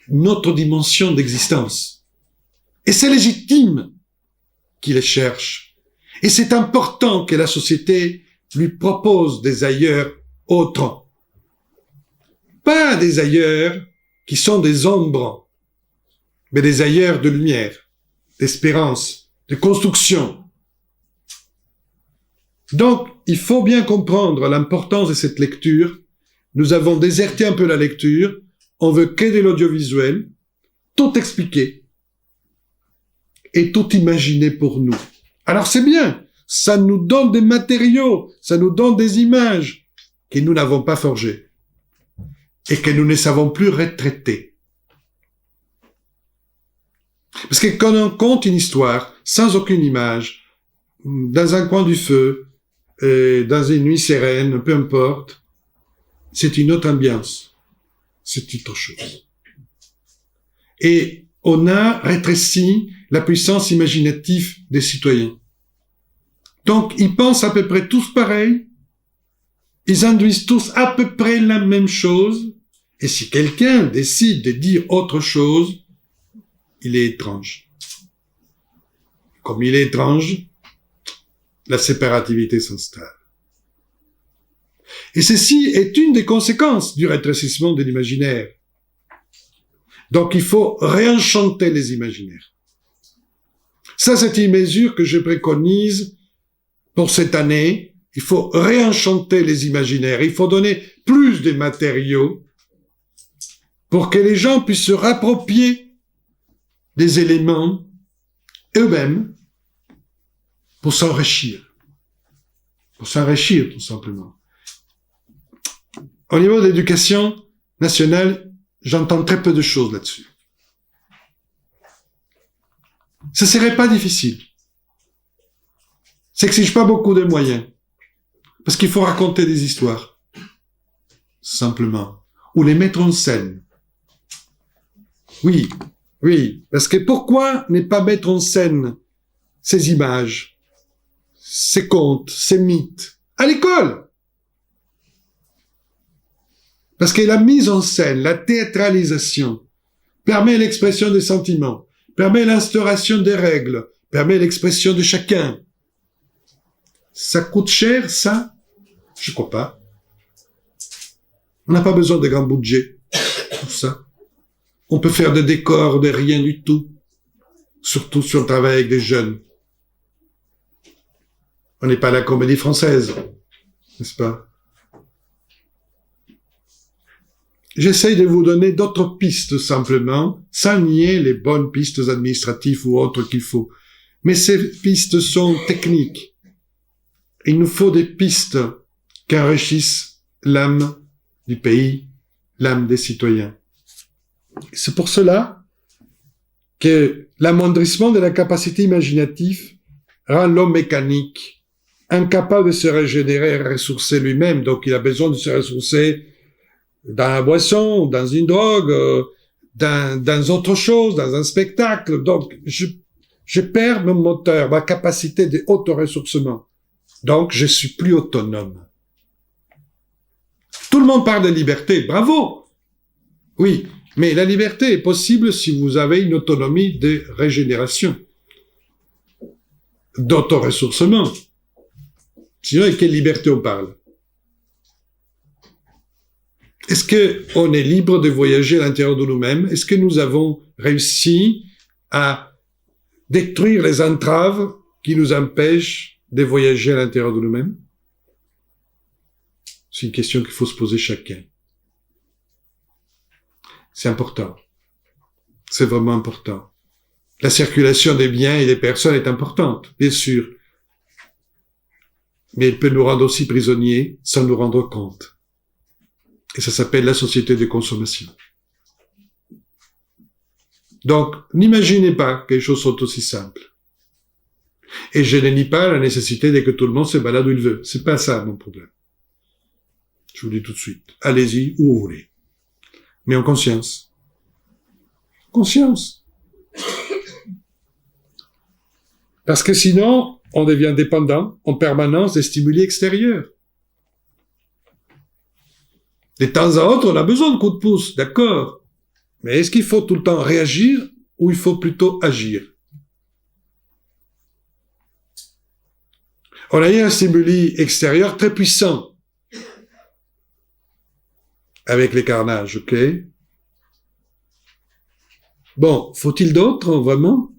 une autre dimension d'existence. Et c'est légitime qu'il les cherche. Et c'est important que la société lui propose des ailleurs autres. Pas des ailleurs qui sont des ombres, mais des ailleurs de lumière, d'espérance, de construction. Donc, il faut bien comprendre l'importance de cette lecture. Nous avons déserté un peu la lecture, on veut que de l'audiovisuel, tout expliquer et tout imaginer pour nous. Alors c'est bien, ça nous donne des matériaux, ça nous donne des images que nous n'avons pas forgées et que nous ne savons plus retraiter. Parce que quand on compte une histoire sans aucune image, dans un coin du feu, dans une nuit sereine, peu importe, c'est une autre ambiance, c'est autre chose. Et on a rétréci la puissance imaginative des citoyens. Donc, ils pensent à peu près tous pareil, ils induisent tous à peu près la même chose, et si quelqu'un décide de dire autre chose, il est étrange. Comme il est étrange, la séparativité s'installe. Et ceci est une des conséquences du rétrécissement de l'imaginaire. Donc il faut réenchanter les imaginaires. Ça, c'est une mesure que je préconise pour cette année. Il faut réenchanter les imaginaires. Il faut donner plus de matériaux pour que les gens puissent se rapproprier des éléments eux-mêmes pour s'enrichir. Pour s'enrichir, tout simplement. Au niveau de l'éducation nationale, j'entends très peu de choses là-dessus. Ce serait pas difficile. Ça n'exige pas beaucoup de moyens. Parce qu'il faut raconter des histoires. Simplement. Ou les mettre en scène. Oui. Parce que pourquoi ne pas mettre en scène ces images, ces contes, ces mythes, à l'école? Parce que la mise en scène, la théâtralisation, permet l'expression des sentiments, permet l'instauration des règles, permet l'expression de chacun. Ça coûte cher, ça? Je crois pas. On n'a pas besoin de grands budgets pour ça. On peut faire des décors de rien du tout, surtout si on travaille avec des jeunes. On n'est pas à la Comédie Française, n'est-ce pas? J'essaye de vous donner d'autres pistes simplement, sans nier les bonnes pistes administratives ou autres qu'il faut. Mais ces pistes sont techniques. Il nous faut des pistes qui enrichissent l'âme du pays, l'âme des citoyens. C'est pour cela que l'amoindrissement de la capacité imaginative rend l'homme mécanique, incapable de se régénérer et ressourcer lui-même. Donc il a besoin de se ressourcer dans la boisson, dans une drogue, dans autre chose, dans un spectacle. Donc je perds mon moteur, ma capacité d'auto-ressourcement. Donc je suis plus autonome. Tout le monde parle de liberté, bravo! Oui, mais la liberté est possible si vous avez une autonomie de régénération, d'auto-ressourcement. Sinon, de quelle liberté on parle? Est-ce qu'on est libre de voyager à l'intérieur de nous-mêmes? Est-ce que nous avons réussi à détruire les entraves qui nous empêchent de voyager à l'intérieur de nous-mêmes? C'est une question qu'il faut se poser chacun. C'est important. C'est vraiment important. La circulation des biens et des personnes est importante, bien sûr. mais il peut nous rendre aussi prisonniers sans nous rendre compte. Et ça s'appelle la société de consommation. Donc, n'imaginez pas que les choses sont aussi simples. Et je ne nie pas la nécessité de que tout le monde se balade où il veut. C'est pas ça mon problème. Je vous le dis tout de suite. Allez-y où vous voulez. Mais en conscience. Conscience. Parce que sinon, on devient dépendant en permanence des stimuli extérieurs. De temps à autre, on a besoin de coups de pouce, d'accord. Mais est-ce qu'il faut tout le temps réagir ou il faut plutôt agir? On a eu un stimuli extérieur très puissant avec les carnages, ok? Bon, faut-il d'autres, vraiment?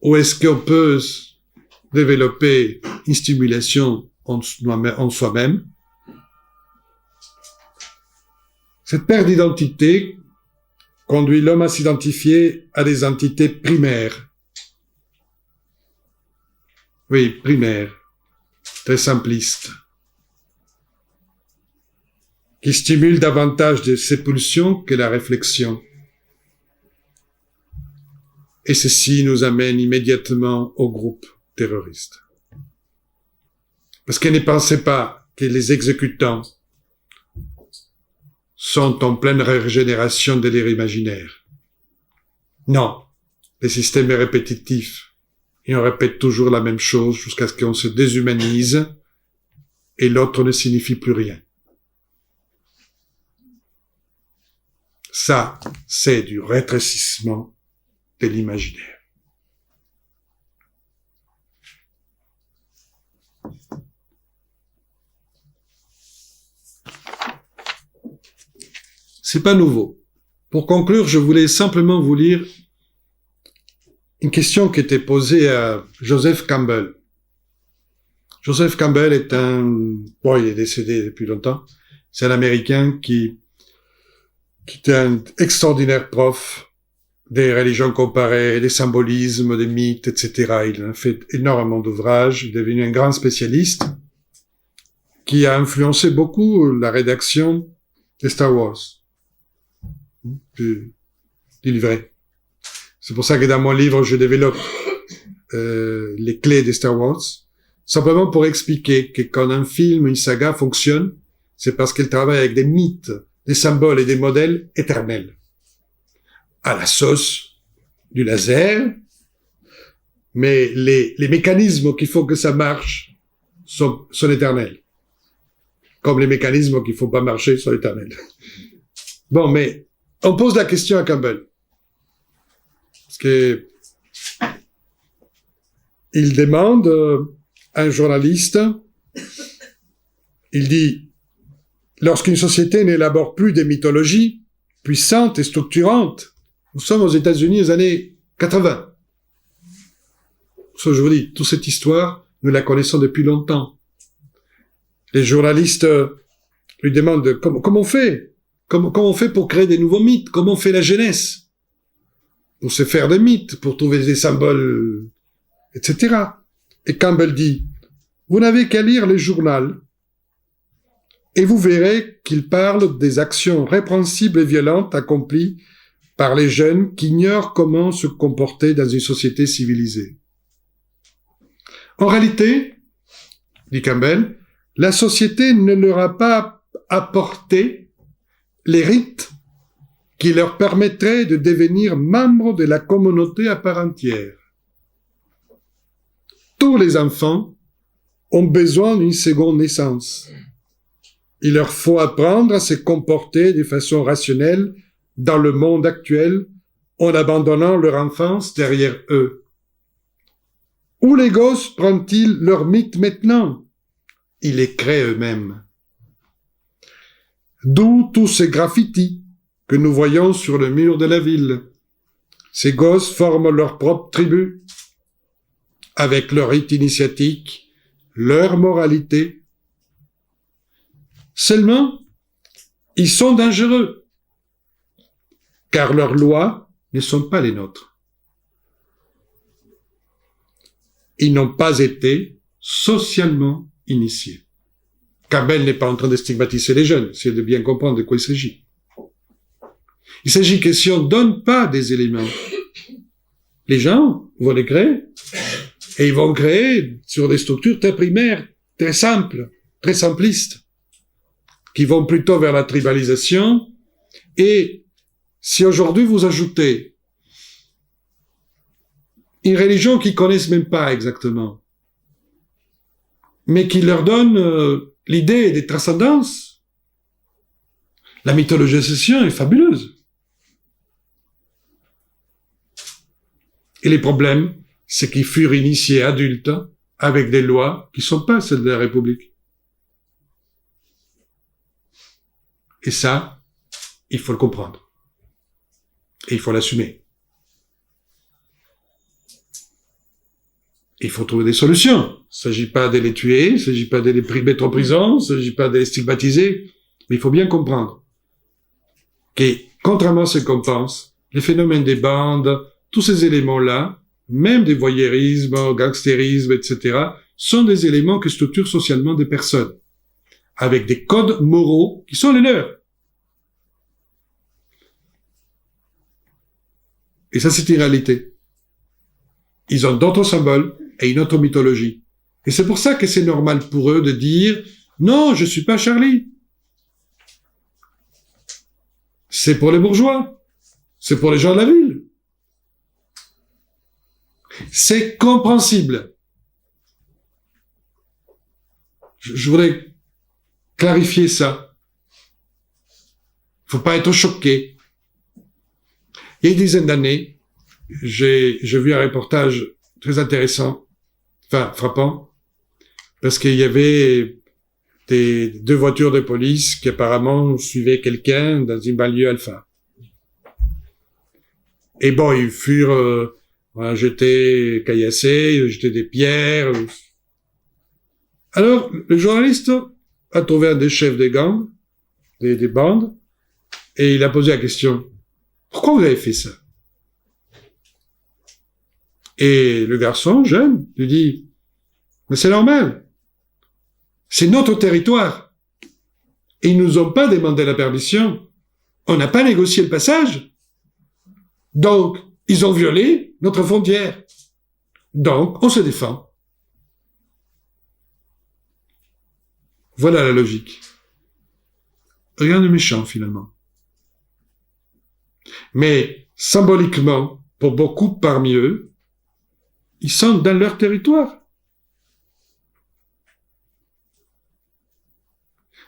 Ou est-ce qu'on peut développer une stimulation en soi-même? Cette perte d'identité conduit l'homme à s'identifier à des entités primaires. Oui, primaires, très simplistes, qui stimulent davantage de ses pulsions que la réflexion. Et ceci nous amène immédiatement au groupe terroriste. Parce que ne pensez pas que les exécutants sont en pleine régénération de l'air imaginaire. Non, le système est répétitif et on répète toujours la même chose jusqu'à ce qu'on se déshumanise et l'autre ne signifie plus rien. Ça, c'est du rétrécissement de l'imaginaire. C'est pas nouveau. Pour conclure, je voulais simplement vous lire une question qui était posée à Joseph Campbell. Joseph Campbell est il est décédé depuis longtemps. C'est un Américain qui était un extraordinaire prof des religions comparées, des symbolismes, des mythes, etc. Il a fait énormément d'ouvrages, il est devenu un grand spécialiste qui a influencé beaucoup la rédaction de Star Wars, du livret. C'est pour ça que dans mon livre, je développe les clés de Star Wars, simplement pour expliquer que quand un film, une saga fonctionne, c'est parce qu'elle travaille avec des mythes, des symboles et des modèles éternels. À la sauce du laser, mais les mécanismes qui font que ça marche sont éternels. Comme les mécanismes qui font pas marcher sont éternels. Bon, mais on pose la question à Campbell. Parce que il demande à un journaliste, il dit, lorsqu'une société n'élabore plus des mythologies puissantes et structurantes, nous sommes aux États-Unis aux années 80. Ce que je vous dis, toute cette histoire, nous la connaissons depuis longtemps. Les journalistes lui demandent comment on fait? Comment on fait pour créer des nouveaux mythes? Comment on fait la jeunesse? Pour se faire des mythes, pour trouver des symboles, etc. Et Campbell dit, vous n'avez qu'à lire les journaux et vous verrez qu'il parle des actions répréhensibles et violentes accomplies par les jeunes qui ignorent comment se comporter dans une société civilisée. En réalité, dit Campbell, la société ne leur a pas apporté les rites qui leur permettraient de devenir membres de la communauté à part entière. Tous les enfants ont besoin d'une seconde naissance. Il leur faut apprendre à se comporter de façon rationnelle dans le monde actuel en abandonnant leur enfance derrière eux. Où les gosses prennent-ils leurs mythes maintenant? Ils les créent eux-mêmes. D'où tous ces graffitis que nous voyons sur le mur de la ville. Ces gosses forment leur propre tribu, avec leur rite initiatique, leur moralité. Seulement, ils sont dangereux, car leurs lois ne sont pas les nôtres. Ils n'ont pas été socialement initiés. Campbell n'est pas en train de stigmatiser les jeunes, c'est de bien comprendre de quoi il s'agit. Il s'agit que si on ne donne pas des éléments, les gens vont les créer, et ils vont créer sur des structures très primaires, très simples, très simplistes, qui vont plutôt vers la tribalisation. Et si aujourd'hui vous ajoutez une religion qu'ils connaissent même pas exactement, mais qui leur donne l'idée des transcendances, la mythologisation est fabuleuse. Et les problèmes, c'est qu'ils furent initiés adultes avec des lois qui sont pas celles de la République. Et ça, il faut le comprendre. Et il faut l'assumer. Il faut trouver des solutions. Il ne s'agit pas de les tuer, il ne s'agit pas de les mettre en prison, il ne s'agit pas de les stigmatiser, mais il faut bien comprendre que, contrairement à ce qu'on pense, les phénomènes des bandes, tous ces éléments-là, même des voyeurismes, gangstérisme, etc., sont des éléments qui structurent socialement des personnes, avec des codes moraux qui sont les leurs. Et ça, c'est une réalité. Ils ont d'autres symboles et une autre mythologie. Et c'est pour ça que c'est normal pour eux de dire « Non, je suis pas Charlie. C'est pour les bourgeois. C'est pour les gens de la ville. » C'est compréhensible. Je voudrais clarifier ça. Faut pas être choqué. Il y a une dizaine d'années, j'ai vu un reportage très intéressant, enfin frappant, parce qu'il y avait deux voitures de police qui apparemment suivaient quelqu'un dans une banlieue alpha. Et bon, ils furent jetés, caillassés, jetés des pierres. Alors, le journaliste a trouvé un des chefs des gangs, des bandes, et il a posé la question « Pourquoi vous avez fait ça ?» Et le garçon, jeune, lui dit « Mais c'est normal. C'est notre territoire. Et ils nous ont pas demandé la permission. On n'a pas négocié le passage. Donc, ils ont violé notre frontière. Donc, on se défend. » Voilà la logique. Rien de méchant, finalement. Mais, symboliquement, pour beaucoup parmi eux, ils sont dans leur territoire.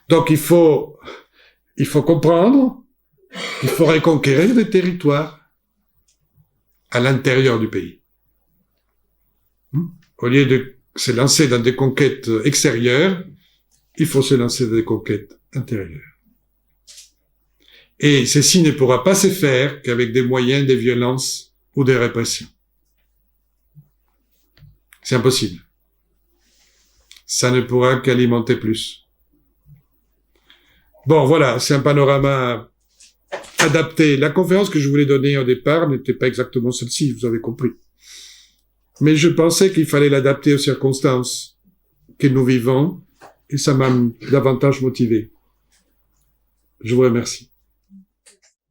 Donc, il faut comprendre qu'il faut reconquérir des territoires à l'intérieur du pays. Au lieu de se lancer dans des conquêtes extérieures, il faut se lancer dans des conquêtes intérieures. Et ceci ne pourra pas se faire qu'avec des moyens de violence ou de répression. C'est impossible. Ça ne pourra qu'alimenter plus. Bon, voilà, c'est un panorama adapté. La conférence que je voulais donner au départ n'était pas exactement celle-ci, vous avez compris. Mais je pensais qu'il fallait l'adapter aux circonstances que nous vivons, et ça m'a davantage motivé. Je vous remercie.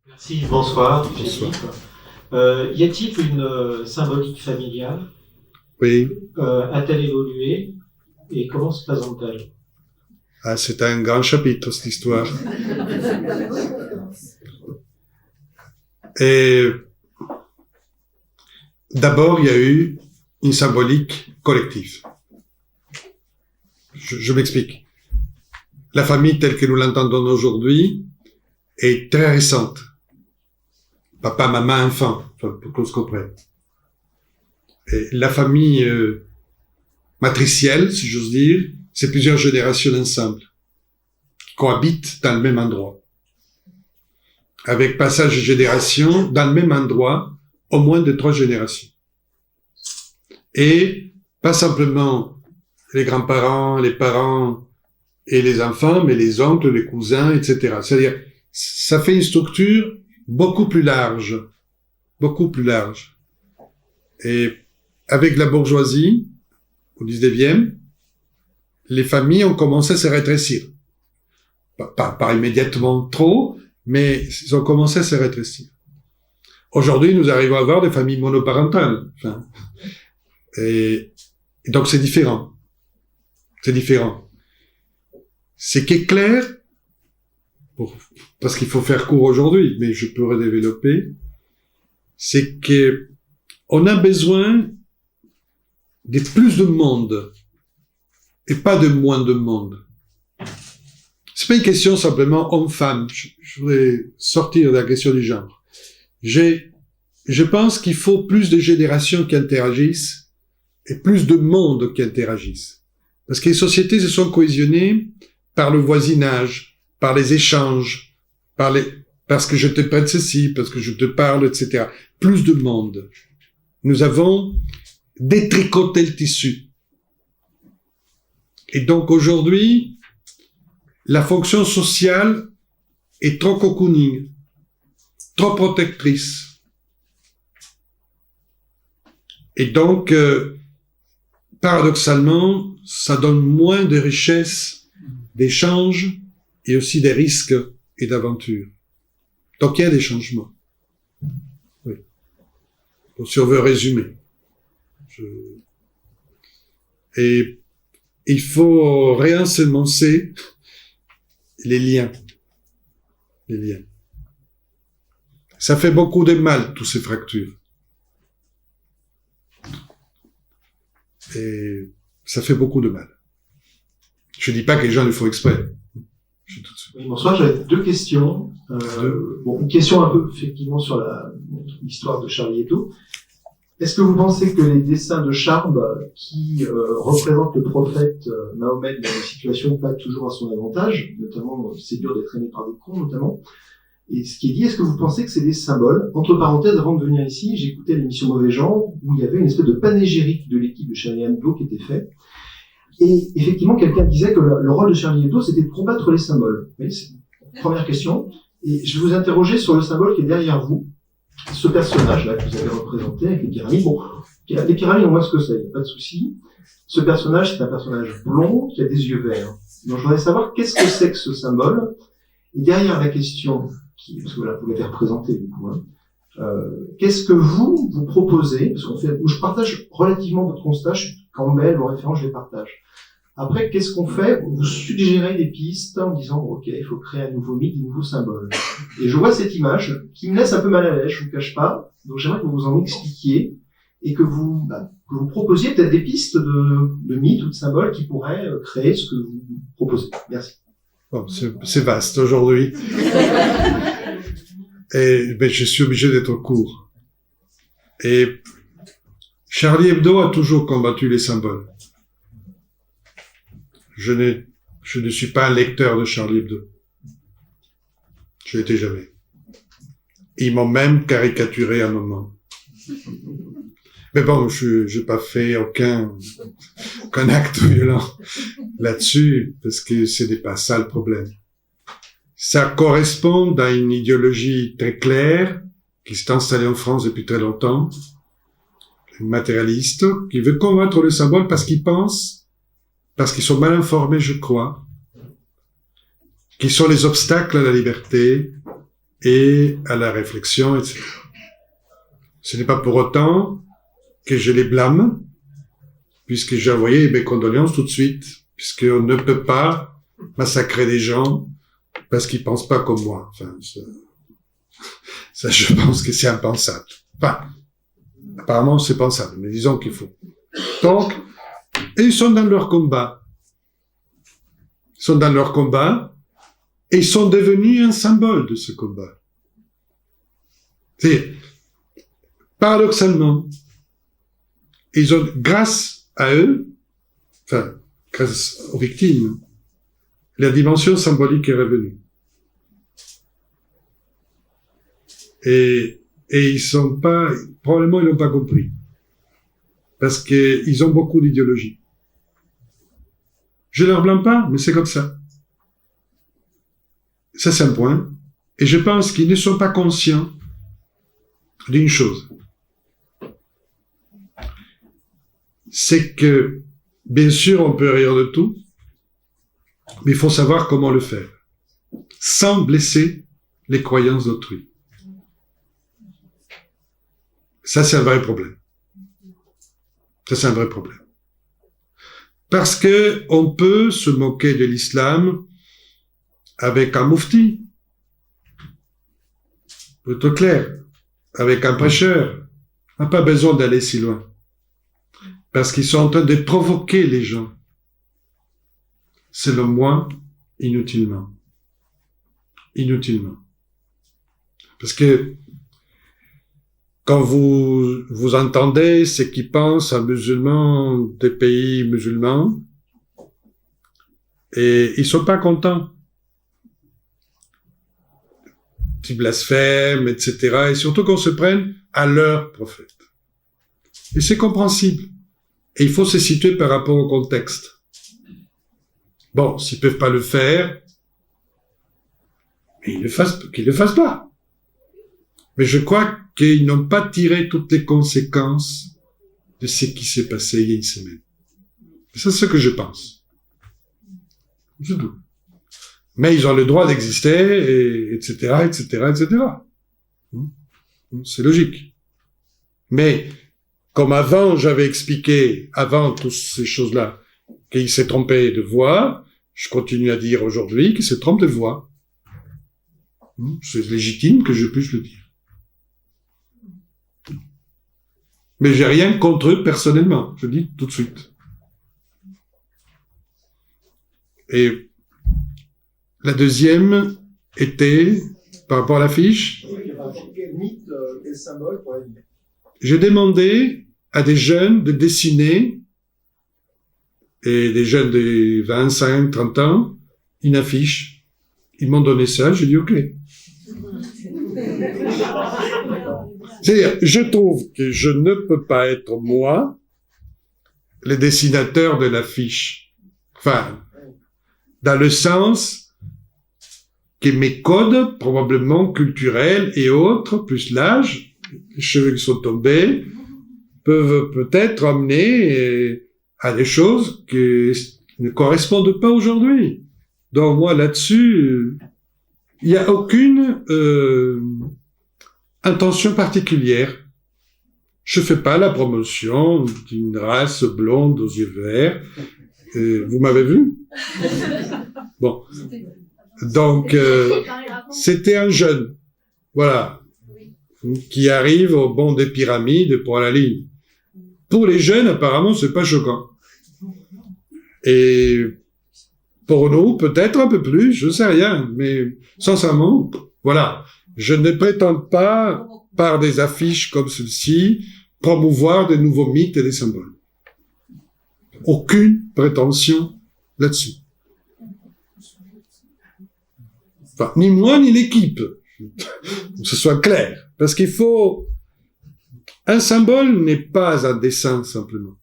Merci, bonsoir. Bonsoir. Y a-t-il une symbolique familiale? Oui. A-t-elle évolué? Et comment se présente-t-elle? Ah, c'est un grand chapitre, cette histoire. Et d'abord, il y a eu une symbolique collective. Je m'explique. La famille telle que nous l'entendons aujourd'hui est très récente. Papa, maman, enfant, pour qu'on se comprenne. Et la famille matricielle, si j'ose dire, c'est plusieurs générations ensemble, qui cohabitent dans le même endroit. Avec passage de générations dans le même endroit, au moins de 3 générations. Et pas simplement les grands-parents, les parents et les enfants, mais les oncles, les cousins, etc. C'est-à-dire, ça fait une structure beaucoup plus large. Beaucoup plus large. Et avec la bourgeoisie, au 19e, les familles ont commencé à se rétrécir. Pas immédiatement trop, mais ils ont commencé à se rétrécir. Aujourd'hui, nous arrivons à avoir des familles monoparentales. Enfin, et donc c'est différent. C'est différent. Ce qui est clair, parce qu'il faut faire court aujourd'hui, mais je peux redévelopper, c'est que on a besoin de plus de monde et pas de moins de monde. C'est pas une question simplement homme-femme. Je voudrais sortir de la question du genre. Je pense qu'il faut plus de générations qui interagissent et plus de monde qui interagissent. Parce que les sociétés se sont cohésionnées par le voisinage, par les échanges, parce que je te prête ceci, parce que je te parle, etc. Plus de monde. Nous avons détricoté le tissu. Et donc aujourd'hui, la fonction sociale est trop cocooning, trop protectrice. Et donc, paradoxalement, ça donne moins de richesse, d'échanges et aussi des risques et d'aventures. Donc il y a des changements. Oui. Donc, si on veut résumer. Et il faut réensemencer les liens. Les liens. Ça fait beaucoup de mal, toutes ces fractures. Et ça fait beaucoup de mal. Je dis pas que les gens le font exprès. Oui, bonsoir, j'avais deux questions. Une question un peu, effectivement, sur l'histoire de Charlie Hebdo. Est-ce que vous pensez que les dessins de Charb, qui représentent le prophète Mahomet dans des situations pas toujours à son avantage, notamment, c'est dur d'être aimé par des cons, notamment, et ce qui est dit, est-ce que vous pensez que c'est des symboles? Entre parenthèses, avant de venir ici, j'écoutais l'émission Mauvais Genre, où il y avait une espèce de panégyrique de l'équipe de Charlie Hebdo qui était fait. Et effectivement, quelqu'un disait que le rôle de Charlie Hebdo, c'était de combattre les symboles. Oui, c'est la première question. Et je vais vous interroger sur le symbole qui est derrière vous, ce personnage-là que vous avez représenté avec les pyramides. Bon, les pyramides, on voit ce que c'est, il n'y a pas de souci. Ce personnage, c'est un personnage blond qui a des yeux verts. Donc je voudrais savoir qu'est-ce que c'est que ce symbole. Et derrière la question, parce que voilà, vous l'avez représenté du coup, qu'est-ce que vous proposez, parce je partage relativement votre constat, Campbell, vos références, je les partage. Après, qu'est-ce qu'on fait? Vous suggérez des pistes en disant, ok, il faut créer un nouveau mythe, un nouveau symbole. Et je vois cette image qui me laisse un peu mal à l'aise, je vous cache pas. Donc j'aimerais que vous en expliquiez et que vous proposiez peut-être des pistes de mythes ou de symboles qui pourraient créer ce que vous proposez. Merci. Bon, c'est vaste aujourd'hui. Et je suis obligé d'être court. Et Charlie Hebdo a toujours combattu les symboles. Je ne suis pas un lecteur de Charlie Hebdo. Je l'étais jamais. Ils m'ont même caricaturé à un moment. Mais bon, je n'ai pas fait aucun acte violent là-dessus, parce que ce n'est pas ça le problème. Ça correspond à une idéologie très claire, qui s'est installée en France depuis très longtemps, matérialiste, qui veut combattre le symbole parce qu'ils sont mal informés, je crois, qu'ils sont les obstacles à la liberté et à la réflexion, etc. Ce n'est pas pour autant que je les blâme, puisque j'ai envoyé mes condoléances tout de suite, puisqu'on ne peut pas massacrer des gens parce qu'ils pensent pas comme moi. Enfin, ça je pense que c'est impensable. Enfin, apparemment, c'est pensable, mais disons qu'il faut. Donc, et ils sont dans leur combat. Ils sont dans leur combat, et ils sont devenus un symbole de ce combat. C'est, paradoxalement, ils ont, grâce à eux, enfin, grâce aux victimes, la dimension symbolique est revenue. Et ils sont pas, probablement ils l'ont pas compris. Parce que ils ont beaucoup d'idéologie. Je leur blâme pas, mais c'est comme ça. Ça, c'est un point. Et je pense qu'ils ne sont pas conscients d'une chose. C'est que, bien sûr, on peut rire de tout, Mais il faut savoir comment le faire, sans blesser les croyances d'autrui. Ça, c'est un vrai problème. Ça, c'est un vrai problème. Parce que on peut se moquer de l'islam avec un mufti, pour être clair, avec un prêcheur. On n'a pas besoin d'aller si loin. Parce qu'ils sont en train de provoquer les gens. Selon moi, inutilement. Inutilement. Parce que quand vous entendez ce qui pensent un musulman des pays musulmans, et ils sont pas contents. Ils blasphèment, etc. Et surtout qu'on se prenne à leur prophète. Et c'est compréhensible. Et il faut se situer par rapport au contexte. Bon, s'ils peuvent pas le faire, mais qu'ils le fassent pas. Mais je crois qu'ils n'ont pas tiré toutes les conséquences de ce qui s'est passé il y a une semaine. C'est ce que je pense. C'est tout. Mais ils ont le droit d'exister, et, etc., etc., etc. C'est logique. Mais, comme avant, j'avais expliqué, avant toutes ces choses-là, qu'il s'est trompé de voie, je continue à dire aujourd'hui qu'il se trompe de voie. C'est légitime que je puisse le dire. Mais j'ai rien contre eux personnellement, je dis tout de suite. Et la deuxième était, par rapport à l'affiche, quel mythe, quel symbole pour la vie? j'ai demandé à des jeunes de dessiner, et des jeunes de 25, 30 ans, une affiche. Ils m'ont donné ça, j'ai dit OK. C'est-à-dire, je trouve que je ne peux pas être moi, le dessinateur de l'affiche. Enfin, dans le sens que mes codes, probablement culturels et autres, plus l'âge, les cheveux qui sont tombés, peuvent peut-être amener à des choses qui ne correspondent pas aujourd'hui. Donc moi, là-dessus, il n'y a aucune intention particulière. Je fais pas la promotion d'une race blonde aux yeux verts. Vous m'avez vu? Bon. Donc, c'était un jeune, voilà, qui arrive au bord des pyramides pour la ligne. Pour les jeunes, apparemment, c'est pas choquant. Et pour nous, peut-être un peu plus, je sais rien, mais sincèrement, voilà. Je ne prétends pas, par des affiches comme celle-ci, promouvoir de nouveaux mythes et des symboles. Aucune prétention là-dessus. Enfin, ni moi, ni l'équipe. Que ce soit clair. Parce qu'il faut... Un symbole n'est pas un dessin, simplement.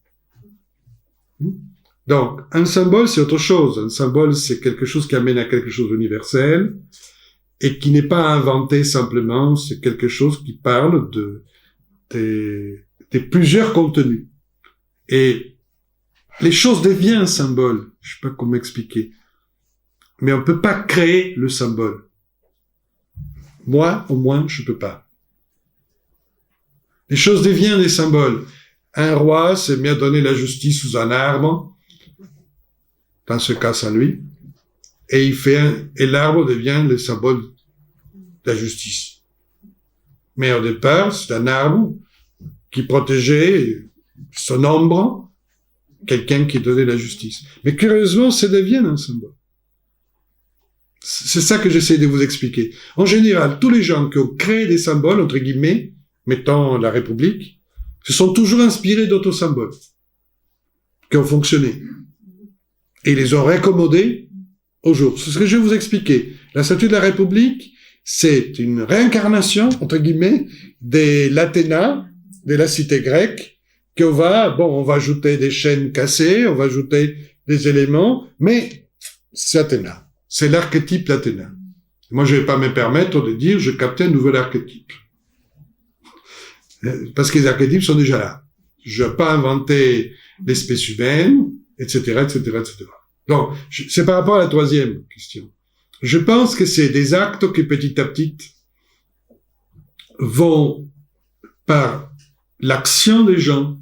Donc, un symbole, c'est autre chose. Un symbole, c'est quelque chose qui amène à quelque chose d'universel et qui n'est pas inventé simplement. C'est quelque chose qui parle de plusieurs contenus. Et les choses deviennent un symbole. Je sais pas comment expliquer. Mais on peut pas créer le symbole. Moi, au moins, je peux pas. Les choses deviennent des symboles. Un roi s'est mis à donner la justice sous un arbre, dans ce cas sans lui, et et l'arbre devient le symbole de la justice. Mais au départ, c'est un arbre qui protégeait son ombre, quelqu'un qui donnait la justice. Mais curieusement, ça devient un symbole. C'est ça que j'essaie de vous expliquer. En général, tous les gens qui ont créé des symboles, entre guillemets, mettons la République, se sont toujours inspirés d'autres symboles qui ont fonctionné. Et ils les ont réaccommodés au jour. C'est ce que je vais vous expliquer. La statue de la République, c'est une réincarnation, entre guillemets, de l'Athéna, de la cité grecque, qu'on va ajouter des chaînes cassées, on va ajouter des éléments, mais c'est Athéna. C'est l'archétype d'Athéna. Moi, je vais pas me permettre de dire, je capte un nouvel archétype. Parce que les archétypes sont déjà là. Je vais pas inventer l'espèce humaine, etc., etc., etc. Donc, c'est par rapport à la troisième question. Je pense que c'est des actes qui petit à petit vont par l'action des gens,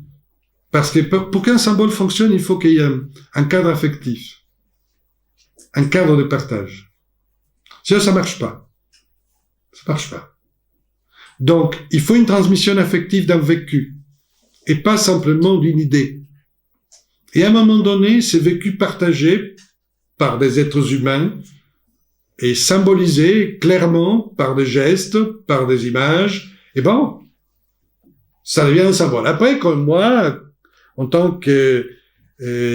parce que pour qu'un symbole fonctionne, il faut qu'il y ait un cadre affectif, un cadre de partage. Sinon, ça marche pas. Ça marche pas. Donc, il faut une transmission affective d'un vécu, et pas simplement d'une idée. Et à un moment donné, ces vécus partagés par des êtres humains et symbolisés clairement par des gestes, par des images, et bon, ça devient un symbole. Après, comme moi, en tant que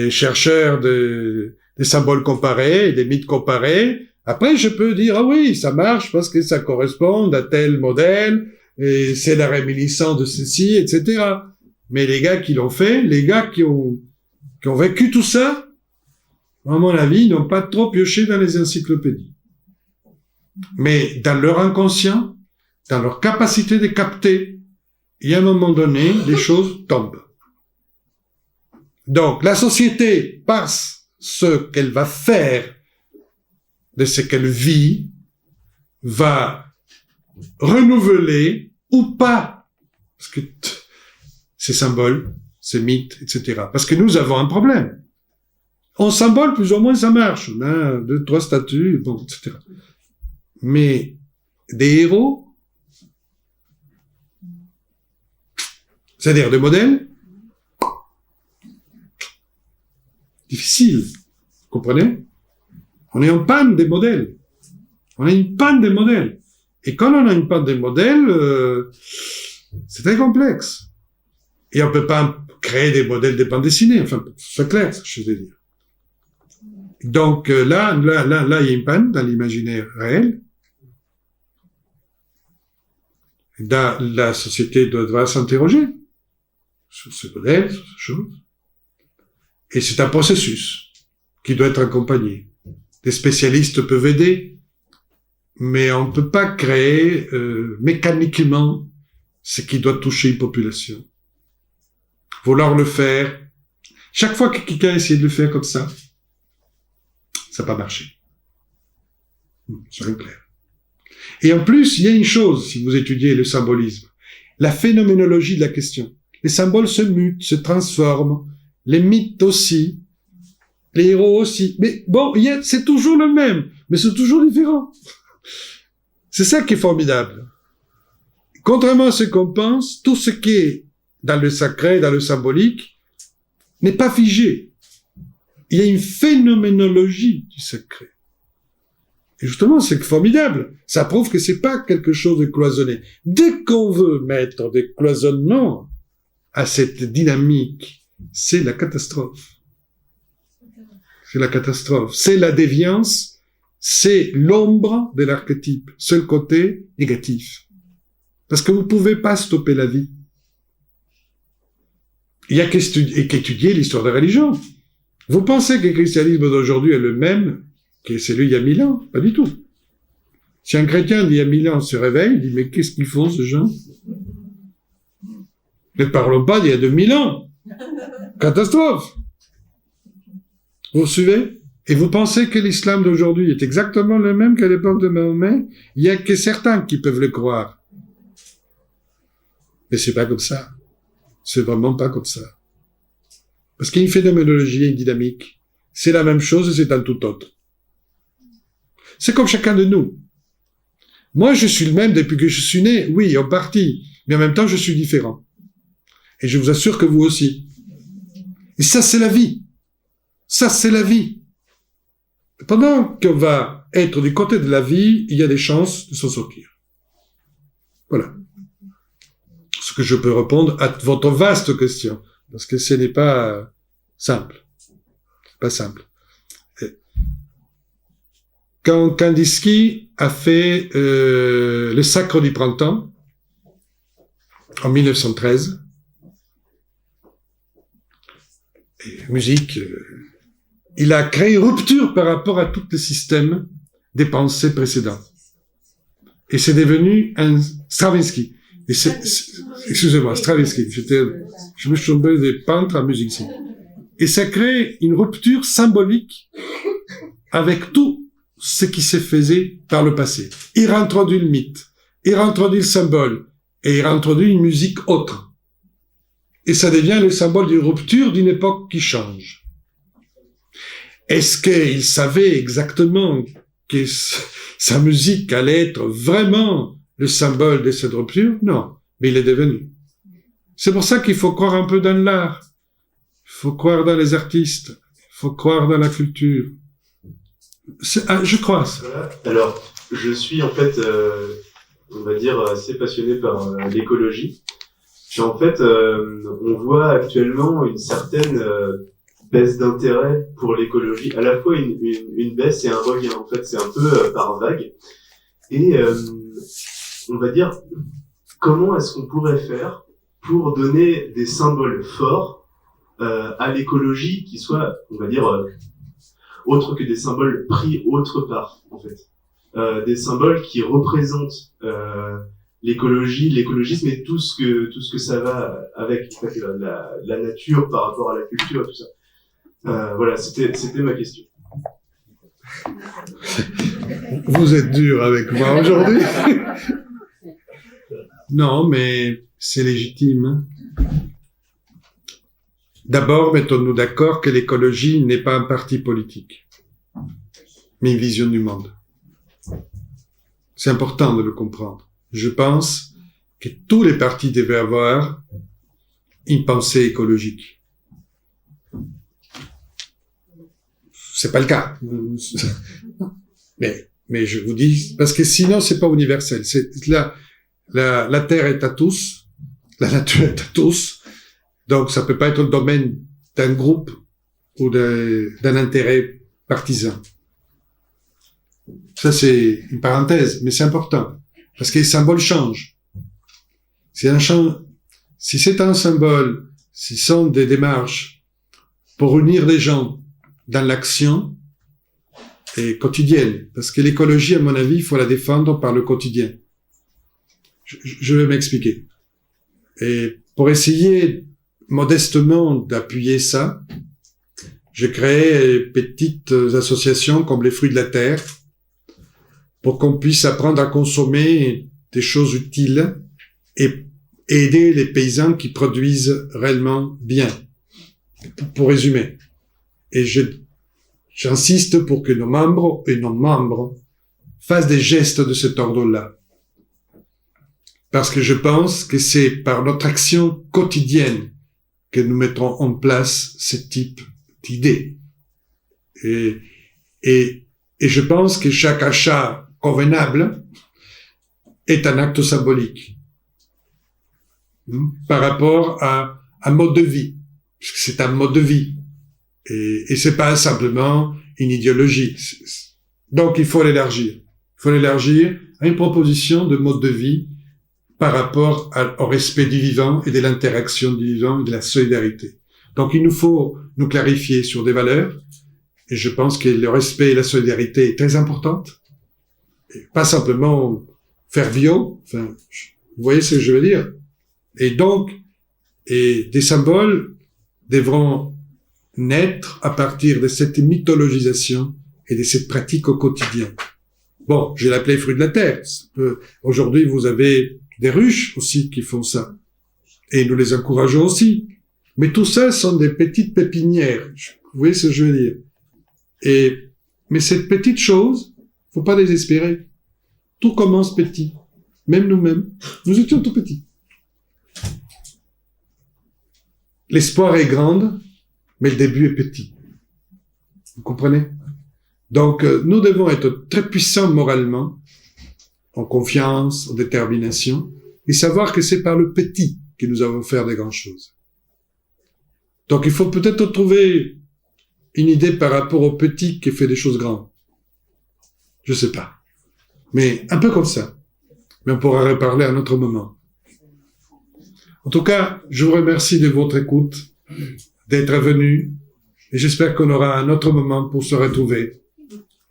chercheur des symboles comparés, des mythes comparés, après je peux dire, ah oui, ça marche parce que ça correspond à tel modèle, et c'est la réminiscence de ceci, etc. Mais les gars qui l'ont fait, les gars qui ont vécu tout ça, à mon avis, n'ont pas trop pioché dans les encyclopédies. Mais dans leur inconscient, dans leur capacité de capter, et à un moment donné, les choses tombent. Donc, la société, par ce qu'elle va faire de ce qu'elle vit, va renouveler ou pas, parce que ces symboles, ces mythes, etc. Parce que nous avons un problème. En symbole, plus ou moins, ça marche. On a 2, 3 statues, bon, etc. Mais des héros, c'est-à-dire des modèles, difficile. Vous comprenez? On est en panne des modèles. On a une panne des modèles. Et quand on a une panne des modèles, c'est très complexe. Et on peut pas créer des modèles de bande dessinée. Enfin, c'est clair, ce que je veux dire. Donc, là, il y a une panne dans l'imaginaire réel. La société devra s'interroger sur ce modèle, sur ces choses. Et c'est un processus qui doit être accompagné. Des spécialistes peuvent aider, mais on ne peut pas créer mécaniquement ce qui doit toucher une population. Vouloir le faire. Chaque fois que quelqu'un essaie de le faire comme ça n'a pas marché. C'est clair. Et en plus, il y a une chose, si vous étudiez le symbolisme, la phénoménologie de la question. Les symboles se mutent, se transforment, les mythes aussi, les héros aussi. Mais bon, c'est toujours le même, mais c'est toujours différent. C'est ça qui est formidable. Contrairement à ce qu'on pense, tout ce qui est dans le sacré, dans le symbolique, n'est pas figé. Il y a une phénoménologie du sacré. Et justement, c'est formidable. Ça prouve que c'est pas quelque chose de cloisonné. Dès qu'on veut mettre des cloisonnements à cette dynamique, c'est la catastrophe. C'est la catastrophe. C'est la déviance. C'est l'ombre de l'archétype. C'est le côté négatif. Parce que vous pouvez pas stopper la vie. Il y a qu'étudier l'histoire de la religion. Vous pensez que le christianisme d'aujourd'hui est le même que celui il y a 1000 ans? Pas du tout. Si un chrétien d'il y a 1000 ans se réveille, il dit, mais qu'est-ce qu'ils font, ces gens? Ne parlons pas d'il y a 2000 ans. Catastrophe. Vous suivez? Et vous pensez que l'islam d'aujourd'hui est exactement le même qu'à l'époque de Mahomet? Il y a que certains qui peuvent le croire. Mais c'est pas comme ça. C'est vraiment pas comme ça. Parce qu'il y a une phénoménologie et une dynamique. C'est la même chose et c'est un tout autre. C'est comme chacun de nous. Moi, je suis le même depuis que je suis né, oui, en partie. Mais en même temps, je suis différent. Et je vous assure que vous aussi. Et ça, c'est la vie. Ça, c'est la vie. Pendant qu'on va être du côté de la vie, il y a des chances de s'en sortir. Voilà. Ce que je peux répondre à votre vaste question. Parce que ce n'est pas simple. C'est pas simple. Quand Kandinsky a fait le Sacre du Printemps, en 1913, musique, il a créé une rupture par rapport à tout le système des pensées précédents. Et c'est devenu un Stravinsky. Et excusez-moi, Stravinsky. Je me suis tombé des peintres à musique ici. Et ça crée une rupture symbolique avec tout ce qui s'est fait par le passé. Il réintroduit le mythe, il réintroduit le symbole, et il réintroduit une musique autre. Et ça devient le symbole d'une rupture d'une époque qui change. Est-ce qu'il savait exactement que sa musique allait être vraiment le symbole de cette rupture? Non, mais il est devenu. C'est pour ça qu'il faut croire un peu dans l'art. Il faut croire dans les artistes. Il faut croire dans la culture. Je crois ça. Voilà. Alors, je suis en fait, on va dire, assez passionné par l'écologie. Et en fait, on voit actuellement une certaine baisse d'intérêt pour l'écologie, à la fois une baisse et un regain. En fait, c'est un peu par vague. Et on va dire, comment est-ce qu'on pourrait faire pour donner des symboles forts à l'écologie qui soient, on va dire, autres que des symboles pris autre part, en fait. Des symboles qui représentent l'écologie, l'écologisme et tout ce que ça va avec, en fait, la nature par rapport à la culture et tout ça. Voilà, c'était ma question. Vous êtes dur avec moi aujourd'hui. Non, mais c'est légitime. Hein. D'abord, mettons-nous d'accord que l'écologie n'est pas un parti politique, mais une vision du monde. C'est important de le comprendre. Je pense que tous les partis devaient avoir une pensée écologique. C'est pas le cas. Mais je vous dis, parce que sinon c'est pas universel. C'est la terre est à tous, la nature est à tous, donc ça peut pas être le domaine d'un groupe ou d'un intérêt partisan. Ça c'est une parenthèse, mais c'est important parce que les symboles changent. Si c'est un symbole, si ce sont des démarches pour unir les gens dans l'action et quotidienne, parce que l'écologie, à mon avis, il faut la défendre par le quotidien. Je vais m'expliquer. Et pour essayer modestement d'appuyer ça, j'ai créé petites associations comme les Fruits de la Terre pour qu'on puisse apprendre à consommer des choses utiles et aider les paysans qui produisent réellement bien. Pour résumer. Et j'insiste pour que nos membres fassent des gestes de cet ordre-là. Parce que je pense que c'est par notre action quotidienne que nous mettrons en place ce type d'idées. Et je pense que chaque achat convenable est un acte symbolique par rapport à un mode de vie. Parce que c'est un mode de vie. Et c'est pas simplement une idéologie. Donc il faut l'élargir. Il faut l'élargir à une proposition de mode de vie par rapport au respect du vivant et de l'interaction du vivant et de la solidarité. Donc il nous faut nous clarifier sur des valeurs. Et je pense que le respect et la solidarité est très importante. Et pas simplement faire bio. Enfin, vous voyez ce que je veux dire? Et donc, des symboles devront naître à partir de cette mythologisation et de cette pratique au quotidien. Bon, j'ai l'appelé fruits de la terre. Aujourd'hui, vous avez des ruches aussi qui font ça. Et nous les encourageons aussi. Mais tout ça sont des petites pépinières. Vous voyez ce que je veux dire? Mais cette petite chose, faut pas désespérer. Tout commence petit. Même nous-mêmes. Nous étions tout petits. L'espoir est grand, mais le début est petit. Vous comprenez? Donc, nous devons être très puissants moralement, en confiance, en détermination, et savoir que c'est par le petit que nous allons faire des grandes choses. Donc, il faut peut-être trouver une idée par rapport au petit qui fait des choses grandes. Je sais pas. Mais un peu comme ça. Mais on pourra reparler à un autre moment. En tout cas, je vous remercie de votre écoute, d'être venu, et j'espère qu'on aura un autre moment pour se retrouver,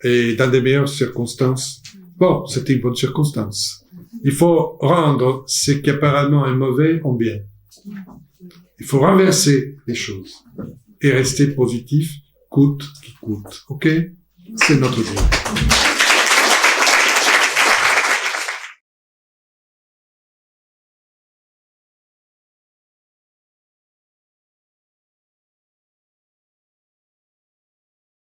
et dans des meilleures circonstances. Bon, c'était une bonne circonstance. Il faut rendre ce qui apparemment est mauvais en bien. Il faut renverser les choses. et rester positif, coûte qui coûte. OK? C'est notre but.